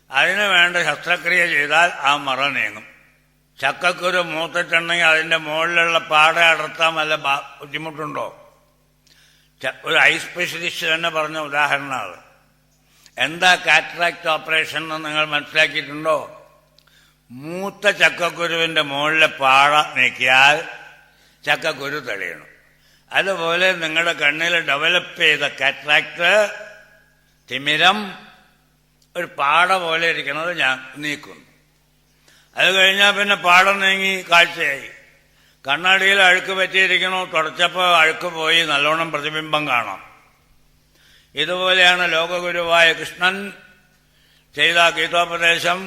അതിനു വേണ്ട ശസ്ത്രക്രിയ ചെയ്താൽ ആ മറവ് നീങ്ങും. ചക്കക്കുരു മൂത്തിട്ടുണ്ടെങ്കിൽ അതിന്റെ മുകളിലുള്ള പാട അടർത്താൻ വല്ല ബുദ്ധിമുട്ടുണ്ടോ? ഒരു ഐ സ്പെഷ്യലിസ്റ്റ് തന്നെ പറഞ്ഞ ഉദാഹരണമാണ്. എന്താ കാറ്ററാക്ട് ഓപ്പറേഷൻ എന്ന് നിങ്ങൾ മനസ്സിലാക്കിയിട്ടുണ്ടോ? മൂത്ത ചക്കക്കുരുവിന്റെ മുകളിലെ പാട നീക്കിയാൽ ചക്കക്കുരു തെളിയണം. അതുപോലെ നിങ്ങളുടെ കണ്ണിൽ ഡെവലപ്പ് ചെയ്ത കാറ്ററാക്ട്, തിമിരം, ഒരു പാട പോലെ ഇരിക്കുന്നത് ഞാൻ നീക്കുന്നു. അത് കഴിഞ്ഞാൽ പിന്നെ പാടം നീങ്ങി കാഴ്ചയായി. കണ്ണാടിയിൽ അഴുക്ക് പറ്റിയിരിക്കണോ, തുടച്ചപ്പോൾ അഴുക്ക് പോയി നല്ലോണം പ്രതിബിംബം കാണാം. ഇതുപോലെയാണ് ലോകഗുരുവായ കൃഷ്ണൻ ചെയ്ത ഗീതോപദേശം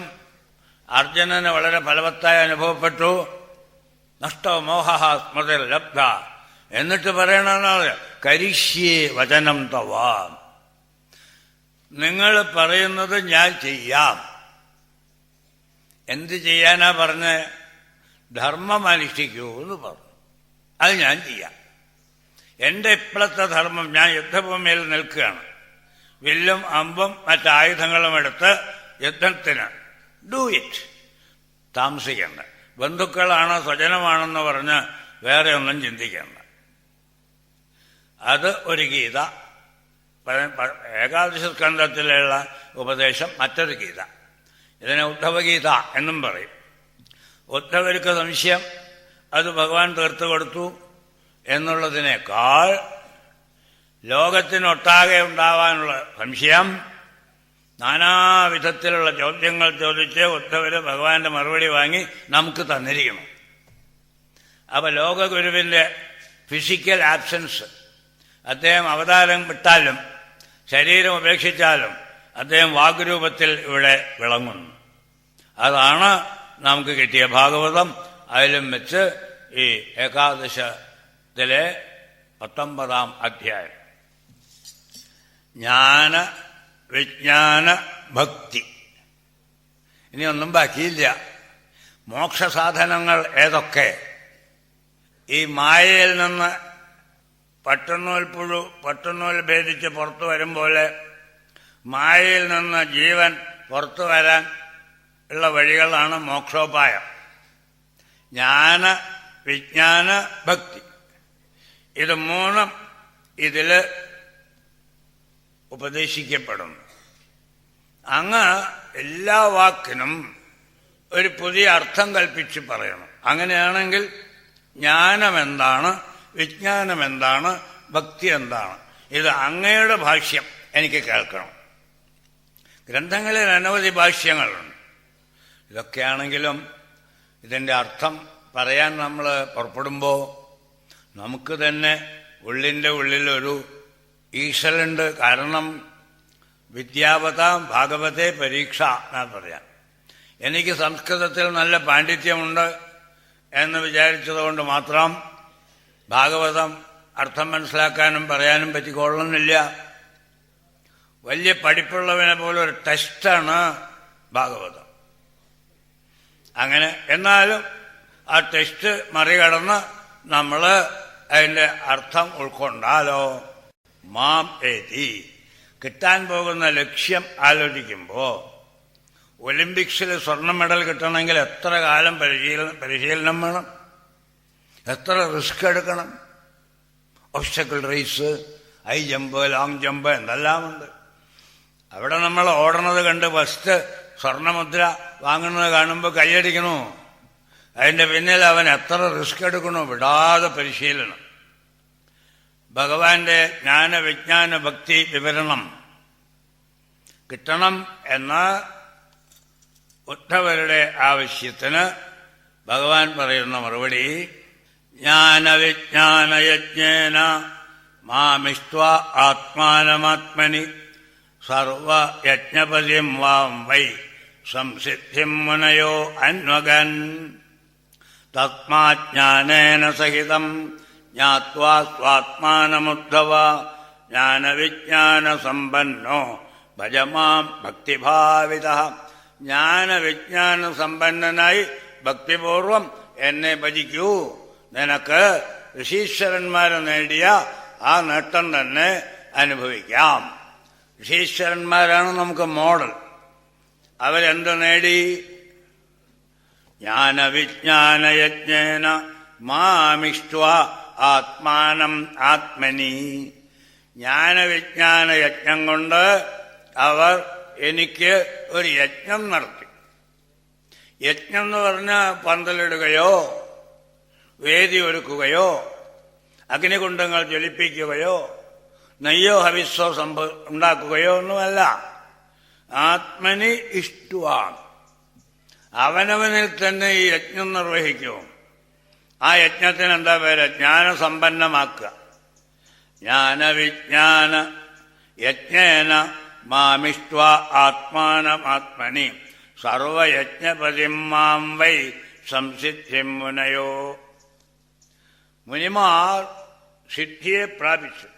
അർജുനന് വളരെ ഫലവത്തായി അനുഭവപ്പെട്ടു. നഷ്ടോ മോഹ സ്മൃതിർ ലബ്ധ. എന്നിട്ട് പറയണമെന്ന് കരിഷ്യേ വചനം തവ, നിങ്ങൾ പറയുന്നത് ഞാൻ ചെയ്യാം. എന്ത് ചെയ്യാനാ പറഞ്ഞ്? ധർമ്മം അനുഷ്ഠിക്കൂ എന്ന് പറഞ്ഞു. അത് ഞാൻ ചെയ്യാം. എന്റെ ഇപ്പോഴത്തെ ധർമ്മം, ഞാൻ യുദ്ധഭൂമിയിൽ നിൽക്കുകയാണ്. വില്ലും അമ്പും മറ്റായുധങ്ങളും എടുത്ത് യുദ്ധത്തിന് ഡു ഇറ്റ്. താമസിക്കേണ്ട. ബന്ധുക്കളാണ്, സ്വജനമാണെന്ന് പറഞ്ഞ് വേറെ ഒന്നും ചിന്തിക്കേണ്ട. അത് ഒരു ഗീത. ഏകാദശ സ്കന്ധത്തിലുള്ള ഉപദേശം മറ്റൊരു ഗീത. ഇതിനെ ഉദ്ധവഗീത എന്നും പറയും. ഉദ്ധവർക്ക് സംശയം അത് ഭഗവാൻ തീർത്തു കൊടുത്തു എന്നുള്ളതിനേക്കാൾ ലോകത്തിനൊട്ടാകെ ഉണ്ടാവാനുള്ള സംശയം, നാനാവിധത്തിലുള്ള ചോദ്യങ്ങൾ ചോദിച്ച് ഉദ്ധവര് ഭഗവാന്റെ മറുപടി വാങ്ങി നമുക്ക് തന്നിരിക്കണം. അപ്പൊ ലോകഗുരുവിന്റെ ഫിസിക്കൽ ആബ്സൻസ്, അദ്ദേഹം അവതാരം വിട്ടാലും ശരീരം ഉപേക്ഷിച്ചാലും അദ്ദേഹം വാഗ്രൂപത്തിൽ ഇവിടെ വിളങ്ങുന്നു. അതാണ് നമുക്ക് കിട്ടിയ ഭാഗവതം. അതിലും വെച്ച് ഈ ഏകാദശത്തിലെ 19-ാം അധ്യായം ജ്ഞാന വിജ്ഞാന ഭക്തി. ഇനിയൊന്നും ബാക്കിയില്ല. മോക്ഷസാധനങ്ങൾ ഏതൊക്കെ? ഈ മായയിൽ നിന്ന് പട്ടുനൂൽ ഭേദിച്ച് പുറത്തു വരും പോലെ മായയിൽ നിന്ന് ജീവൻ പുറത്തു വരാൻ ഉള്ള വഴികളാണ് മോക്ഷോപായം. ജ്ഞാന വിജ്ഞാന ഭക്തി, ഇത് മൂന്നും ഇതിൽ ഉപദേശിക്കപ്പെടുന്നു. അങ്ങ് എല്ലാ വാക്കിനും ഒരു പുതിയ അർത്ഥം കൽപ്പിച്ച് പറയണം. അങ്ങനെയാണെങ്കിൽ ജ്ഞാനം എന്താണ്, വിജ്ഞാനം എന്താണ്, ഭക്തി എന്താണ്, ഇത് അങ്ങയുടെ ഭാഷ്യം എനിക്ക് കേൾക്കണം. ഗ്രന്ഥങ്ങളിൽ അനവധി ഭാഷ്യങ്ങളുണ്ട്. ഇതൊക്കെയാണെങ്കിലും ഇതിൻ്റെ അർത്ഥം പറയാൻ നമ്മൾ പുറപ്പെടുമ്പോൾ നമുക്ക് തന്നെ ഉള്ളിൻ്റെ ഉള്ളിലൊരു ഈശ്വരുണ്ട്. കാരണം വിദ്യാവതാം ഭാഗവതേ പരീക്ഷ എന്നാ പറയാം. എനിക്ക് സംസ്കൃതത്തിൽ നല്ല പാണ്ഡിത്യമുണ്ട് എന്ന് വിചാരിച്ചതുകൊണ്ട് മാത്രം ഭാഗവതം അർത്ഥം മനസ്സിലാക്കാനും പറയാനും പറ്റിക്കൊള്ളുന്നില്ല. വലിയ പഠിപ്പുള്ളവനെ പോലെ ഒരു ടെസ്റ്റാണ് ഭാഗവതം. അങ്ങനെ എന്നാലും ആ ടെസ്റ്റ് മറികടന്ന് നമ്മൾ അതിൻ്റെ അർത്ഥം ഉൾക്കൊണ്ടാലോ മാം ഏതി കിട്ടാൻ പോകുന്ന ലക്ഷ്യം ആലോചിക്കുമ്പോൾ ഒളിമ്പിക്സിൽ സ്വർണ്ണ മെഡൽ കിട്ടണമെങ്കിൽ എത്ര കാലം പരിശീലനം വേണം, എത്ര റിസ്ക് എടുക്കണം. Obstacle race, high jump, long jump എന്തെല്ലാമുണ്ട്. അവിടെ നമ്മൾ ഓടണത് കണ്ട് ഫസ്റ്റ് സ്വർണ്ണമുദ്ര വാങ്ങുന്നത് കാണുമ്പോൾ കൈയടിക്കണോ? അതിൻ്റെ പിന്നിൽ അവൻ എത്ര റിസ്ക് എടുക്കണോ, വിടാതെ പരിശീലനം. ഭഗവാന്റെ ജ്ഞാന വിജ്ഞാന ഭക്തി വിവരണം കിട്ടണം എന്ന ഉദ്ധവരുടെ ആവശ്യത്തിന് ഭഗവാൻ പറയുന്ന മറുപടി ജ്ഞാനവിജ്ഞാനയജ്ഞേന മാമിഷ്ട്വാ ആത്മാനമാത്മനി സർവയജ്ഞപതിം വാം വൈ സംസിദ്ധിം മുനയോ അന്വഗൻ തസ്മാജ്ഞാനേന സഹിതം ജ്ഞാത്വാ സ്വാത്മാനമുദ്ധവ ജ്ഞാനവിജ്ഞാനസമ്പന്നോ ഭജമാം ഭക്തിഭാവിതഃ. ജ്ഞാനവിജ്ഞാനസമ്പന്നനായി ഭക്തിപൂർവം എന്നെ ഭജിക്കൂ. നിനക്ക് ഋഷീശ്വരന്മാരെ നേടിയ ആ നേട്ടം തന്നെ അനുഭവിക്കാം. ഋഷീശ്വരന്മാരാണ് നമുക്ക് മോഡൽ. അവരെന്ത് നേടി? ജ്ഞാനവിജ്ഞാനയജ്ഞേന മാമിഷ്ട്വാ ആത്മാനം ആത്മനി. ജ്ഞാനവിജ്ഞാന യജ്ഞം കൊണ്ട് അവർ എനിക്ക് ഒരു യജ്ഞം നടത്തി. യജ്ഞം എന്ന് പറഞ്ഞാൽ പന്തലിടുകയോ വേദി ഒരുക്കുകയോ അഗ്നികുണ്ഡങ്ങൾ ജ്വലിപ്പിക്കുകയോ നെയ്യോ ഹവിസ്സോ ഉണ്ടാക്കുകയോ ഒന്നുമല്ല. ആത്മനി ഇഷ്ടുവാണ്. അവനവനിൽ തന്നെ ഈ യജ്ഞം നിർവഹിക്കും. ആ യജ്ഞത്തിന് എന്താ പേര്? ജ്ഞാനസമ്പന്നമാക്കുക. ജ്ഞാനവിജ്ഞാന യജ്ഞേന മാമിഷ്ട്വാ ആത്മാനമാത്മനി സർവയജ്ഞപതിം മാം വൈ സംസിദ്ധിം മുനയോ. മുനിമാർ സിദ്ധിയെ പ്രാപിച്ചു.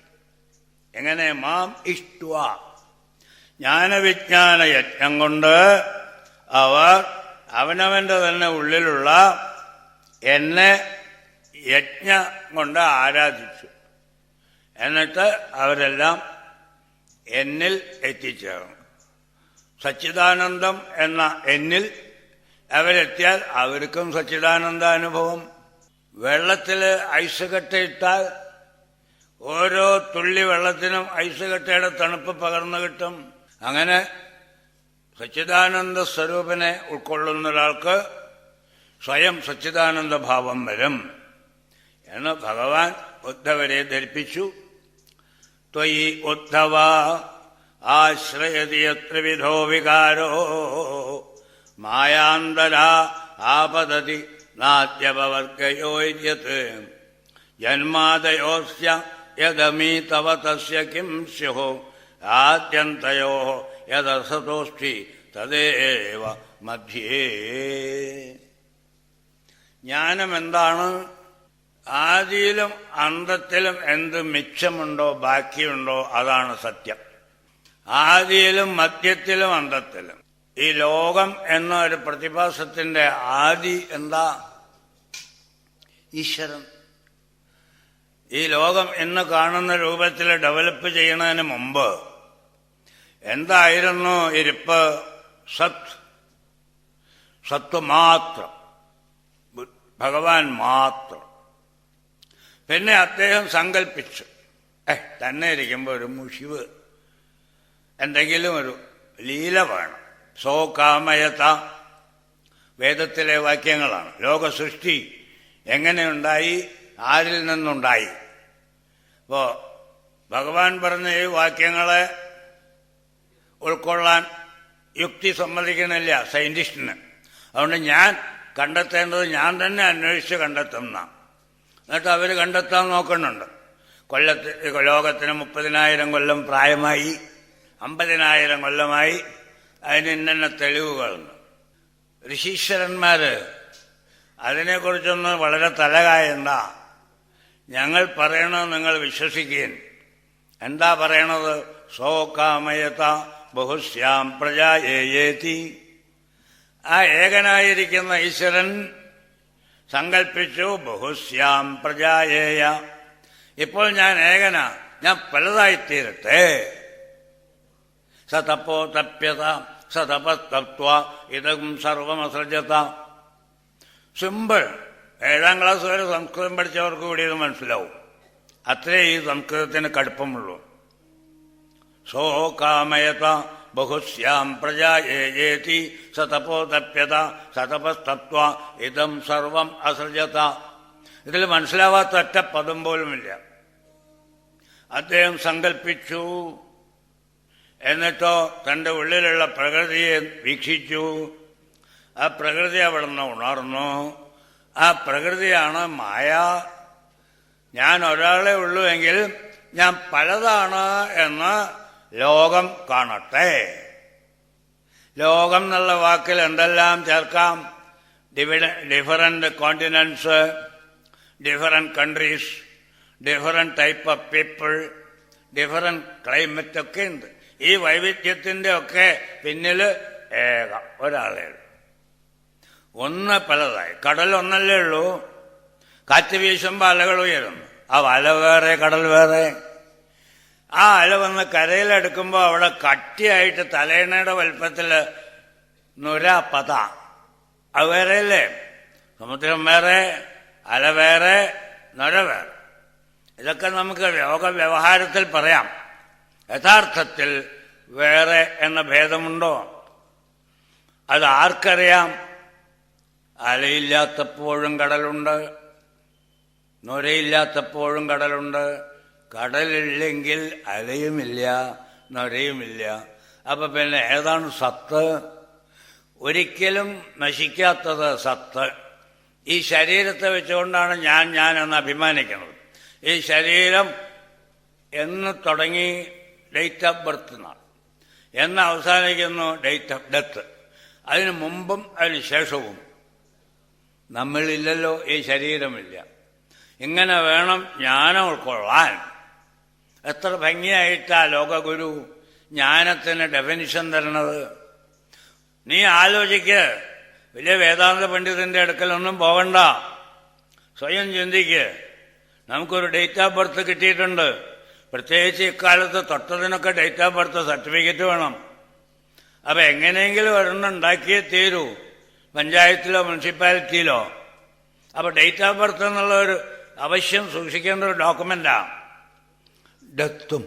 എങ്ങനെ? മാം ഇഷ്ട്വാ. ജ്ഞാനവിജ്ഞാന യജ്ഞം കൊണ്ട് അവർ അവനവന്റെ തന്നെ ഉള്ളിലുള്ള എന്നെ യജ്ഞം കൊണ്ട് ആരാധിച്ചു. എന്നിട്ട് അവരെല്ലാം എന്നിൽ എത്തിച്ചേർന്നു. സച്ചിദാനന്ദം എന്ന എന്നിൽ അവരെത്തിയാൽ അവർക്കും സച്ചിദാനന്ദാനുഭവം. വെള്ളത്തിൽ ഐസ് കട്ടയിട്ടാൽ ഓരോ തുള്ളി വെള്ളത്തിനും ഐസ് കട്ടയുടെ തണുപ്പ് പകർന്നു കിട്ടും. അങ്ങനെ സച്ചിദാനന്ദ സ്വരൂപനെ ഉൾക്കൊള്ളുന്ന ഒരാൾക്ക് സ്വയം സച്ചിദാനന്ദ ഭാവം വരും എന്ന് ഭഗവാൻ ഉദ്ധവരെ ധരിപ്പിച്ചു. ത്വയി ഉദ്ധവ ആശ്രയതി ത്രിവിധോ വികാരോ മായാന്തരാ ആപതതി നാദ്യപവർഗയോയത് ജന്മാദയോസ്യ യദമീ തവ തസ്യ കിം സ്യുഃ ആദ്യന്തയോ യദസതോഷ്ഠി തദേവ മധ്യേ. ജ്ഞാനം എന്താണ്? ആദിയിലും അന്തത്തിലും എന്ത് മിച്ചമുണ്ടോ ബാക്കിയുണ്ടോ അതാണ് സത്യം. ആദിയിലും മധ്യത്തിലും അന്തത്തിലും. ഈ ലോകം എന്ന ഒരു പ്രതിഭാസത്തിന്റെ ആദി എന്താ? ഈശ്വരൻ. ഈ ലോകം എന്ന് കാണുന്ന രൂപത്തിൽ ഡെവലപ്പ് ചെയ്യുന്നതിന് മുമ്പ് എന്തായിരുന്നു ഇരിപ്പ്? സത്ത് മാത്രം, ഭഗവാൻ മാത്രം. പിന്നെ അദ്ദേഹം സങ്കല്പിച്ചു, തന്നെ ഇരിക്കുമ്പോൾ ഒരു മുഷിവ്, എന്തെങ്കിലും ഒരു ലീല വേണം. സോ കാമയത വേദത്തിലെ വാക്യങ്ങളാണ്. ലോകസൃഷ്ടി എങ്ങനെയുണ്ടായി, ആരിൽ നിന്നുണ്ടായി? അപ്പോ ഭഗവാൻ പറഞ്ഞ ഈ വാക്യങ്ങളെ ഉൾക്കൊള്ളാൻ യുക്തി സമ്മതിക്കുന്നില്ല സയന്റിസ്റ്റിന്. അതുകൊണ്ട് ഞാൻ കണ്ടെത്തേണ്ടത് ഞാൻ തന്നെ അന്വേഷിച്ച് കണ്ടെത്തുന്ന. എന്നിട്ട് അവർ കണ്ടെത്താൻ നോക്കുന്നുണ്ട്. ലോകത്തിന് 30,000 കൊല്ലം പ്രായമായി, 50,000 കൊല്ലമായി, അതിന് ഇന്ന തെളിവുകളുണ്ട്. ഋഷീശ്വരന്മാര് അതിനെക്കുറിച്ചൊന്നും വളരെ തലകായണ്ട. ഞങ്ങൾ പറയണത് നിങ്ങൾ വിശ്വസിക്കുകയും. എന്താ പറയണത്? സോകാമയത ബഹുശ്യാം പ്രജായേതി. ആ ഏകനായിരിക്കുന്ന ഈശ്വരൻ സങ്കൽപ്പിച്ചു ബഹുശ്യാം പ്രജായേയ. ഇപ്പോൾ ഞാൻ ഏകനാ, ഞാൻ പലതായിത്തീരട്ടെ. സ തപ്പോ തപ്യത സ തപസ്തപ്ത്വ ഇതം സർവമസൃജത. സിമ്പിൾ. 7ാം ക്ലാസ് വരെ സംസ്കൃതം പഠിച്ചവർക്ക് കൂടി ഇത് മനസ്സിലാവും. അത്രേ ഈ സംസ്കൃതത്തിന് കടുപ്പമുള്ളൂ. സോകാമയത ബഹുശ്യാം പ്രജായേതി സ തപോ തപ്യത സ തപസ്തപ്ത്വ ഇതം സർവം അസൃജത. ഇതിൽ മനസ്സിലാവാത്ത ഒറ്റ പദം പോലുമില്ല. അദ്ദേഹം സങ്കല്പിച്ചു. എന്നിട്ടോ തന്റെ ഉള്ളിലുള്ള പ്രകൃതിയെ വീക്ഷിച്ചു. ആ പ്രകൃതി അവിടെ നിന്ന് ഉണർന്നു. ആ പ്രകൃതിയാണ് മായ. ഞാൻ ഒരാളെ ഉള്ളൂ എങ്കിൽ ഞാൻ പലതാണ് എന്ന് ലോകം കാണട്ടെ. ലോകം എന്നുള്ള വാക്കിൽ എന്തെല്ലാം ചേർക്കാം? Different continents, different countries, different type of people, different climate ഒക്കെ ഉണ്ട്. ഈ വൈവിധ്യത്തിന്റെ ഒക്കെ പിന്നിൽ ഒരാളേ ഉള്ളൂ. ഒന്ന് പലതായി. കടൽ ഒന്നല്ലേ ഉള്ളൂ. കാറ്റ് വീശുമ്പോൾ അലകൾ ഉയരുന്നു. ആ അല വേറെ, കടൽ വേറെ. ആ അല വന്ന് കരയിലെടുക്കുമ്പോൾ അവിടെ കട്ടിയായിട്ട് തലേണയുടെ വലുപ്പത്തില് നുര പത. അത് വേറെയല്ലേ? സമുദ്രം വേറെ, അല വേറെ, നുര വേറെ. ഇതൊക്കെ നമുക്ക് ലോക വ്യവഹാരത്തിൽ പറയാം. യഥാർത്ഥത്തിൽ വേറെ എന്ന ഭേദമുണ്ടോ? അത് ആർക്കറിയാം? അലയില്ലാത്തപ്പോഴും കടലുണ്ട്, നുരയില്ലാത്തപ്പോഴും കടലുണ്ട്. കടലില്ലെങ്കിൽ അലയുമില്ല, നുരയുമില്ല. അപ്പൊ പിന്നെ ഏതാണ് സത്ത്? ഒരിക്കലും നശിക്കാത്തത് സത്ത്. ഈ ശരീരത്തെ വെച്ചുകൊണ്ടാണ് ഞാൻ എന്ന് അഭിമാനിക്കുന്നത്. ഈ ശരീരം എന്ന് തുടങ്ങി ഡേറ്റ് ഓഫ് ബർത്ത് എന്നാണ്, എന്ന് അവസാനിക്കുന്നു ഡേറ്റ് ഓഫ് ഡെത്ത്. അതിന് മുമ്പും അതിന് ശേഷവും നമ്മളില്ലല്ലോ, ഈ ശരീരമില്ല. ഇങ്ങനെ വേണം ജ്ഞാനം ഉൾക്കൊള്ളാൻ. എത്ര ഭംഗിയായിട്ടാ ലോകഗുരു ജ്ഞാനത്തിന് ഡെഫിനിഷൻ തരണത്. നീ ആലോചിക്ക്. വലിയ വേദാന്ത പണ്ഡിതന്റെ അടുക്കലൊന്നും പോകണ്ട. സ്വയം ചിന്തിക്ക്. നമുക്കൊരു ഡേറ്റ് ഓഫ് ബർത്ത് കിട്ടിയിട്ടുണ്ട്. പ്രത്യേകിച്ച് ഇക്കാലത്ത് തൊട്ടതിനൊക്കെ ഡേറ്റ് ഓഫ് ബർത്ത് സർട്ടിഫിക്കറ്റ് വേണം. അപ്പൊ എങ്ങനെയെങ്കിലും ഒരെണ്ണം ഉണ്ടാക്കിയേ തീരൂ, പഞ്ചായത്തിലോ മുനിസിപ്പാലിറ്റിയിലോ. അപ്പൊ ഡേറ്റ് ഓഫ് ബർത്ത് എന്നുള്ള ഒരു അവശ്യം സൂക്ഷിക്കേണ്ട ഒരു ഡോക്യുമെന്റാ. ഡെത്തും.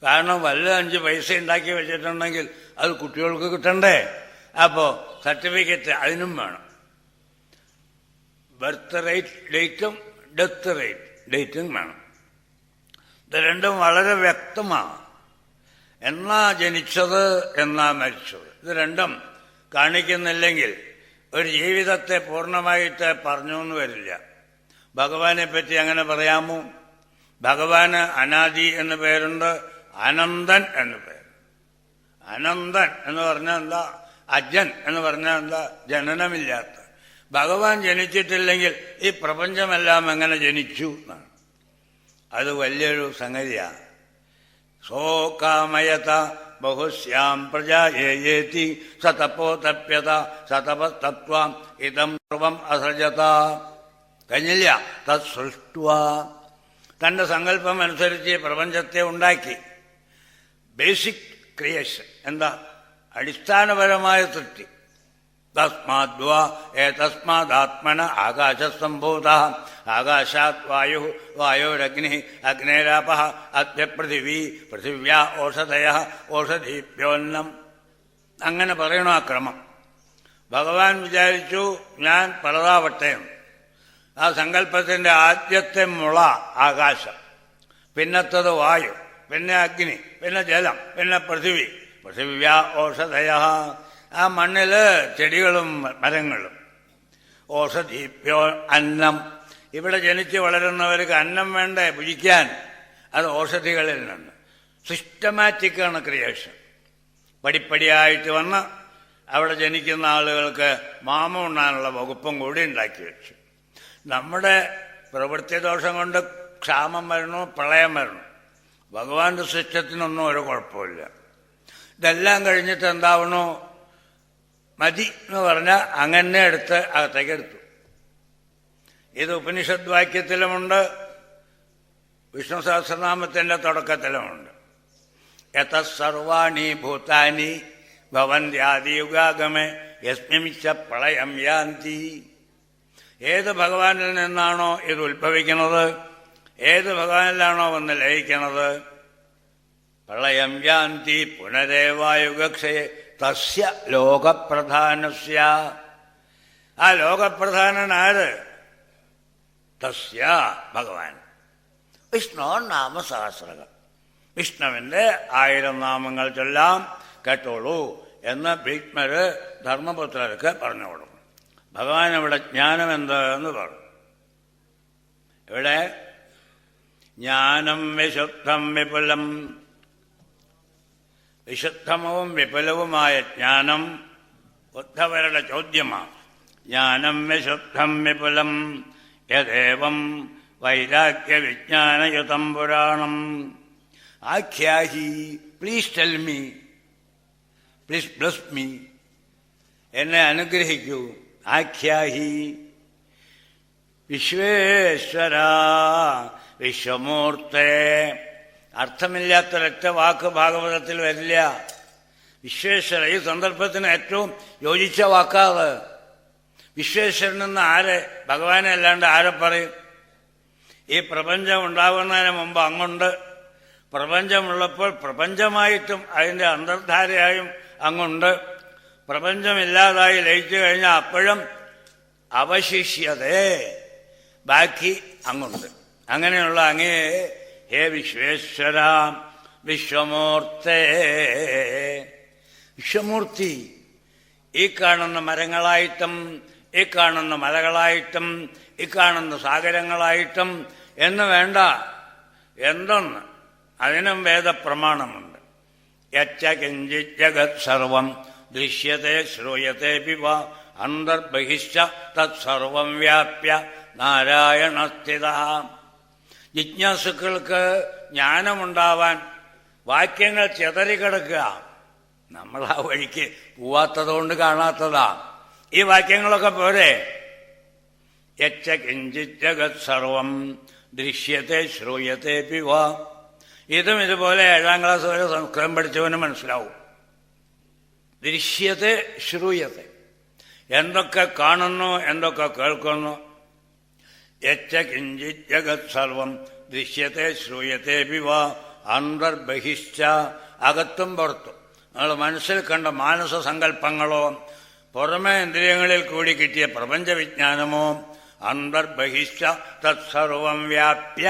കാരണം വല്ല 5 പൈസ ഉണ്ടാക്കി വെച്ചിട്ടുണ്ടെങ്കിൽ അത് കുട്ടികൾക്ക് കിട്ടണ്ടേ? അപ്പോ സർട്ടിഫിക്കറ്റ് അതിനും വേണം. ബർത്ത് റേറ്റ് ഡേറ്റും ഡെത്ത് റേറ്റ് ഡേറ്റും വേണം. ഇത് രണ്ടും വളരെ വ്യക്തമാണ്. എന്നാ ജനിച്ചത്, എന്നാ മരിച്ചത്, ഇത് രണ്ടും കാണിക്കുന്നില്ലെങ്കിൽ ഒരു ജീവിതത്തെ പൂർണ്ണമായിട്ട് പറഞ്ഞു എന്ന് വരില്ല. ഭഗവാനെ പറ്റി അങ്ങനെ പറയാമോ? ഭഗവാന് അനാദി എന്ന് പേരുണ്ട്, അനന്തൻ എന്ന് പേര്. അനന്തൻ എന്ന് പറഞ്ഞാൽ എന്താ? അജൻ എന്ന് പറഞ്ഞാൽ എന്താ? ജനനമില്ലാത്ത. ഭഗവാൻ ജനിച്ചിട്ടില്ലെങ്കിൽ ഈ പ്രപഞ്ചമെല്ലാം എങ്ങനെ ജനിച്ചു എന്നാണ്. അത് വലിയൊരു സംഗതിയാണ്. സോകാമയത ബഹുശ്യാം പ്രജായേതി സ തപോ തപ്യത സ തപസ്തപ്ത്വ ഇതം സർവം അസൃജത. കഴിഞ്ഞില്ല. തത് സൃഷ്ട്വാ. തന്റെ സങ്കല്പം അനുസരിച്ച് പ്രപഞ്ചത്തെ ഉണ്ടാക്കി. Basic creation. എന്താ? അടിസ്ഥാനപരമായ സൃഷ്ടി. തസ്മാദ്വാ ഏതസ്മാദാത്മന ആകാശസംഭൂത ആകാശാത് വായു വായോരഗ്നി അഗ്നേരാപഃ അദ്യപൃഥിവി പൃഥിവ്യാ ഓഷധയ ഓഷധീഭ്യോന്നം. അങ്ങനെ പറയണു ആ ക്രമം. ഭഗവാൻ വിചാരിച്ചു ഞാൻ പലതാവട്ടെ. ആ സങ്കല്പത്തിന്റെ ആദ്യത്തെ മുള ആകാശം, പിന്നത്തത് വായു, പിന്നെ അഗ്നി, പിന്നെ ജലം, പിന്നെ പൃഥിവി. പൃഥിവ്യാ ഓഷധയ, ആ മണ്ണില് ചെടികളും മരങ്ങളും. ഓഷധീഭ്യോ അന്നം, ഇവിടെ ജനിച്ച് വളരുന്നവർക്ക് അന്നം വേണ്ടേ ഭുജിക്കാൻ? അത് ഓഷധികളിൽ നിന്ന്. സിസ്റ്റമാറ്റിക്കാണ് ക്രിയേഷൻ. പടിപ്പടിയായിട്ട് വന്ന് അവിടെ ജനിക്കുന്ന ആളുകൾക്ക് മാമം ഉണ്ണാനുള്ള വകുപ്പും കൂടി ഉണ്ടാക്കി വെച്ചു. നമ്മുടെ പ്രവൃത്തി ദോഷം കൊണ്ട് ക്ഷാമം വരണു, പ്രളയം വരണു. ഭഗവാന്റെ സിസ്റ്റത്തിനൊന്നും ഒരു കുഴപ്പമില്ല. ഇതെല്ലാം കഴിഞ്ഞിട്ട് എന്താവണു? മതി എന്ന് പറഞ്ഞാൽ അങ്ങനെ എടുത്ത് അകത്തേക്ക് എടുത്തു. ഇത് ഉപനിഷദ് വാക്യത്തിലുമുണ്ട്, വിഷ്ണു സഹസ്രനാമത്തിന്റെ തുടക്കത്തിലുമുണ്ട്. യത സർവാണി ഭൂതാനി ഭവന്ത്യാദിയുഗാഗമേ യസ്മിച്ച പ്രളയം യാന്തി. ഏത് ഭഗവാനിൽ നിന്നാണോ ഇത് ഉത്ഭവിക്കുന്നത്, ഏത് ഭഗവാനിലാണോ വന്ന് ലയിക്കുന്നത്, പ്രളയം യാന്തി പുനരേവായുഗക്ഷയെ തസ്യ ലോകപ്രധാനസ്യ. ആ ലോകപ്രധാനനാര്? തസ്യ ഭഗവാൻ. വിഷ്ണു നാമസഹസ്രകം, വിഷ്ണുവിന്റെ 1000 നാമങ്ങൾ ചൊല്ലാം, കേട്ടോളൂ എന്ന് ഭീഷ്മര് ധർമ്മപുത്രർക്ക് പറഞ്ഞു കൊടുക്കും. ഭഗവാൻ ഇവിടെ ജ്ഞാനം എന്തെന്ന് പറഞ്ഞു. ഇവിടെ ജ്ഞാനം വിശുദ്ധം വിപുലം, വിശുദ്ധവും വിപുലവുമായ ജ്ഞാനം ഉദ്ധവരുടെ ചോദ്യമാണ്. ജ്ഞാനം വിശുദ്ധം വിപുലം യദേവം വൈരാഗ്യ വിജ്ഞാനയുതം പുരാണം ആഖ്യാഹി. Please tell me, please bless me, എന്നെ അനുഗ്രഹിക്കൂ. ആഖ്യാഹി. വിശ്വേശ്വര വിശ്വമൂർത്തേ. അർത്ഥമില്ലാത്തൊരൊറ്റ വാക്ക് ഭാഗവതത്തിൽ വരില്ല. വിശ്വേശ്വര ഈ സന്ദർഭത്തിന് ഏറ്റവും യോജിച്ച വാക്കാത്. വിശ്വേശ്വരനെന്ന് ആരെ? ഭഗവാനെ അല്ലാണ്ട് ആരെ പറയും? ഈ പ്രപഞ്ചം ഉണ്ടാകുന്നതിന് മുമ്പ് അങ്ങുണ്ട്. പ്രപഞ്ചമുള്ളപ്പോൾ പ്രപഞ്ചമായിട്ടും അതിന്റെ അന്തർധാരയായും അങ്ങുണ്ട്. പ്രപഞ്ചമില്ലാതായി ലയിച്ചു കഴിഞ്ഞാൽ അപ്പോഴും അവശിഷ്യതേ, ബാക്കി അങ്ങുണ്ട്. അങ്ങനെയുള്ള അങ്ങേ ഹേ വിശ്വേശ്വര വിശ്വമൂർത്തേ. വിശ്വമൂർത്തി ഈ കാണുന്ന മരങ്ങളായിട്ടും ഈ കാണുന്ന മലകളായിട്ടും ഈ കാണുന്ന സാഗരങ്ങളായിട്ടും എന്ന് വേണ്ട, എന്തൊന്ന് അതിനും വേദപ്രമാണമുണ്ട്. യച്ച കിഞ്ചിത് ജഗത് സർവം ദൃശ്യത്തെ ശ്രൂയത്തെ പിവ അന്തർബഹിശ്ച തത്സർവം വ്യാപ്യ നാരായണസ്ഥിത. ജിജ്ഞാസുക്കൾക്ക് ജ്ഞാനമുണ്ടാവാൻ വാക്യങ്ങൾ ചിതറിക്കിടക്കുക. നമ്മൾ ആ വഴിക്ക് പോവാത്തതുകൊണ്ട് കാണാത്തതാ. ഈ വാക്യങ്ങളൊക്കെ പോരെ. യച്ച കിഞ്ചിത് ജഗത് സർവം ദൃശ്യത്തെ ശ്രൂയത്തെ പിവ. ഇതും ഇതുപോലെ 7ാം ക്ലാസ് വരെ സംസ്കൃതം പഠിച്ചവന് മനസ്സിലാവും. ദൃശ്യത്തെ ശ്രൂയത്തെ, എന്തൊക്കെ കാണുന്നു, എന്തൊക്കെ കേൾക്കുന്നു. യച്ച കിഞ്ചിത് ജഗത് സർവം ദൃശ്യത്തെ ശ്രൂയത്തെ പിവ അന്തർബഹിശ്ച. അകത്തും പുറത്തും നിങ്ങൾ മനസ്സിൽ കണ്ട മാനസ സങ്കല്പങ്ങളോ പുറമെ ഇന്ദ്രിയങ്ങളിൽ കൂടി കിട്ടിയ പ്രപഞ്ചവിജ്ഞാനമോ അന്തർബഹിശ്ച തത്സർവം വ്യാപ്യ.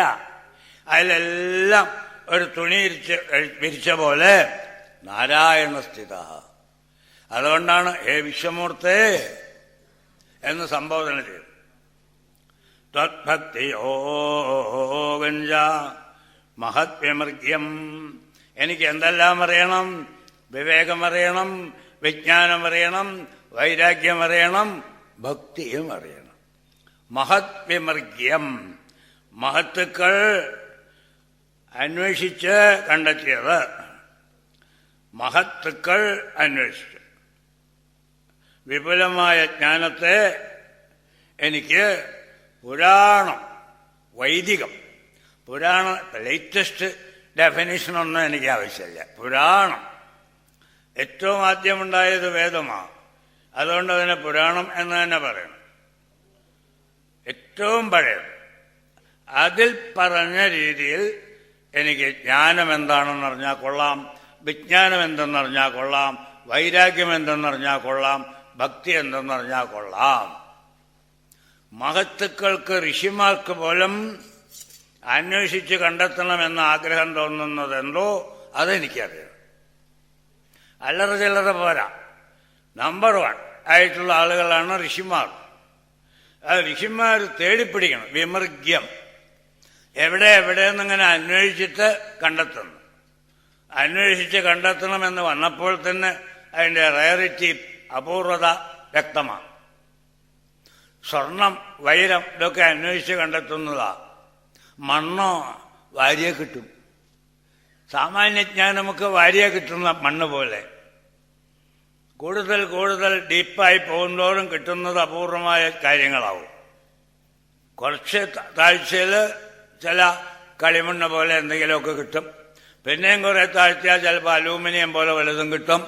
അതിലെല്ലാം ഒരു തുണി വിരിച്ച പോലെ നാരായണസ്ഥിത. അതുകൊണ്ടാണ് ഹേ വിശ്വമൂർത്തേ എന്ന് സംബോധന ചെയ്തു. ത്വദ്ഭക്തിയോഗഞ്ച മഹത്വമൃഗ്യം. എനിക്ക് എന്തെല്ലാം അറിയണം? വിവേകമറിയണം, വിജ്ഞാനമറിയണം, വൈരാഗ്യമറിയണം, ഭക്തിയും അറിയണം. മഹത്വമൃഗ്യം, മഹത്തുക്കൾ അന്വേഷിച്ച് കണ്ടെത്തിയത്. മഹത്തുക്കൾ അന്വേഷിച്ചു വിപുലമായ ജ്ഞാനത്തെ എനിക്ക് പുരാണം, വൈദികം, പുരാണം ലേറ്റസ്റ്റ് ഡെഫിനിഷനൊന്നും എനിക്ക് ആവശ്യമില്ല. പുരാണം ഏറ്റവും ആദ്യമുണ്ടായത് വേദമാണ്. അതുകൊണ്ട് അതിനെ പുരാണം എന്ന് തന്നെ പറയണം. ഏറ്റവും പഴയത്. അതിൽ പറഞ്ഞ രീതിയിൽ എനിക്ക് ജ്ഞാനം എന്താണെന്ന് അറിഞ്ഞാൽ കൊള്ളാം, വിജ്ഞാനം എന്തെന്നറിഞ്ഞാൽ കൊള്ളാം, വൈരാഗ്യം എന്തെന്നറിഞ്ഞാൽ കൊള്ളാം, ഭക്തി എന്തെന്നറിഞ്ഞാൽ കൊള്ളാം. മഹത്തുക്കൾക്ക് ഋഷിമാർക്ക് പോലും അന്വേഷിച്ച് കണ്ടെത്തണമെന്ന ആഗ്രഹം തോന്നുന്നതെന്തോ അതെനിക്കറിയാം. അല്ലറ ചില്ലറ പോരാ, നമ്പർ 1 ആയിട്ടുള്ള ആളുകളാണ് ഋഷിമാർ. അത് ഋഷിമാർ തേടിപ്പിടിക്കണം. വിമർഗ്യം എവിടെയെന്നിങ്ങനെ അന്വേഷിച്ചിട്ട് കണ്ടെത്തുന്നു. അന്വേഷിച്ച് കണ്ടെത്തണമെന്ന് വന്നപ്പോൾ തന്നെ അതിൻ്റെ റയറിറ്റി, അപൂർവത വ്യക്തമാണ്. സ്വർണം, വൈരം ഇതൊക്കെ അന്വേഷിച്ച് കണ്ടെത്തുന്നതാ. മണ്ണോ വാരിയെ കിട്ടും. സാമാന്യജ്ഞാനം നമുക്ക് വാരിയെ കിട്ടുന്ന മണ്ണ് പോലെ. കൂടുതൽ കൂടുതൽ ഡീപ്പായി പോകുന്നതോറും കിട്ടുന്നത് അപൂർവമായ കാര്യങ്ങളാവും. കുറച്ച് താഴ്ചയിൽ ചില കളിമണ്ണ് പോലെ എന്തെങ്കിലുമൊക്കെ കിട്ടും. പിന്നെയും കുറെ താഴ്ചയാൽ ചിലപ്പോൾ അലൂമിനിയം പോലെ വലുതും കിട്ടും.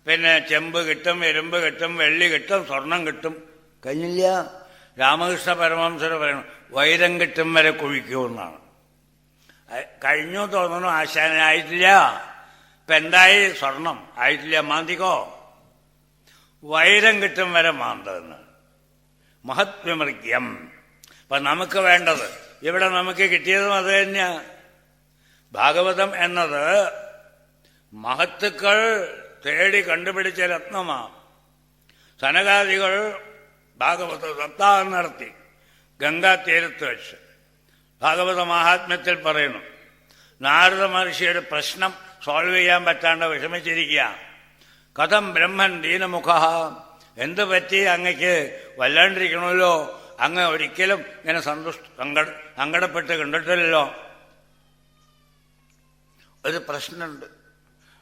പിന്നെ ചെമ്പ് കിട്ടും, ഇരുമ്പ് കിട്ടും, വെള്ളി കിട്ടും, സ്വർണം കിട്ടും. കഴിഞ്ഞില്ല. രാമകൃഷ്ണ പരമഹംസർ പറയണം, വൈരം കിട്ടും വരെ കുഴിക്കുമെന്നാണ്. കഴിഞ്ഞു തോന്നുന്നു. ആശാനായിട്ടില്ല. ഇപ്പം എന്തായി? സ്വർണം ആയിട്ടില്ല, മാന്തിക്കോ. വൈരം കിട്ടും വരെ മാന്തെന്ന്. മഹത് വിമർഗ്യം. അപ്പം നമുക്ക് വേണ്ടത്, ഇവിടെ നമുക്ക് കിട്ടിയതും അത് തന്നെയാ. ഭാഗവതം എന്നത് മഹത്തുക്കൾ തേടി കണ്ടുപിടിച്ച രത്നമാണ്. സനകാദികൾ ഭാഗവത സപ്താഹം നടത്തി ഗംഗാതീരത്ത് വെച്ച്. ഭാഗവത മഹാത്മ്യത്തിൽ പറയുന്നു, നാരദ മഹർഷിയുടെ പ്രശ്നം സോൾവ് ചെയ്യാൻ പറ്റാണ്ട് വിഷമിച്ചിരിക്കുക. കഥം ബ്രഹ്മൻ ദീനമുഖ, എന്ത് പറ്റി അങ്ങക്ക് വല്ലാണ്ടിരിക്കണമല്ലോ, അങ്ങ് ഒരിക്കലും ഇങ്ങനെ സങ്കടപ്പെട്ട് കണ്ടിട്ടില്ലല്ലോ. ഒരു പ്രശ്നമുണ്ട്.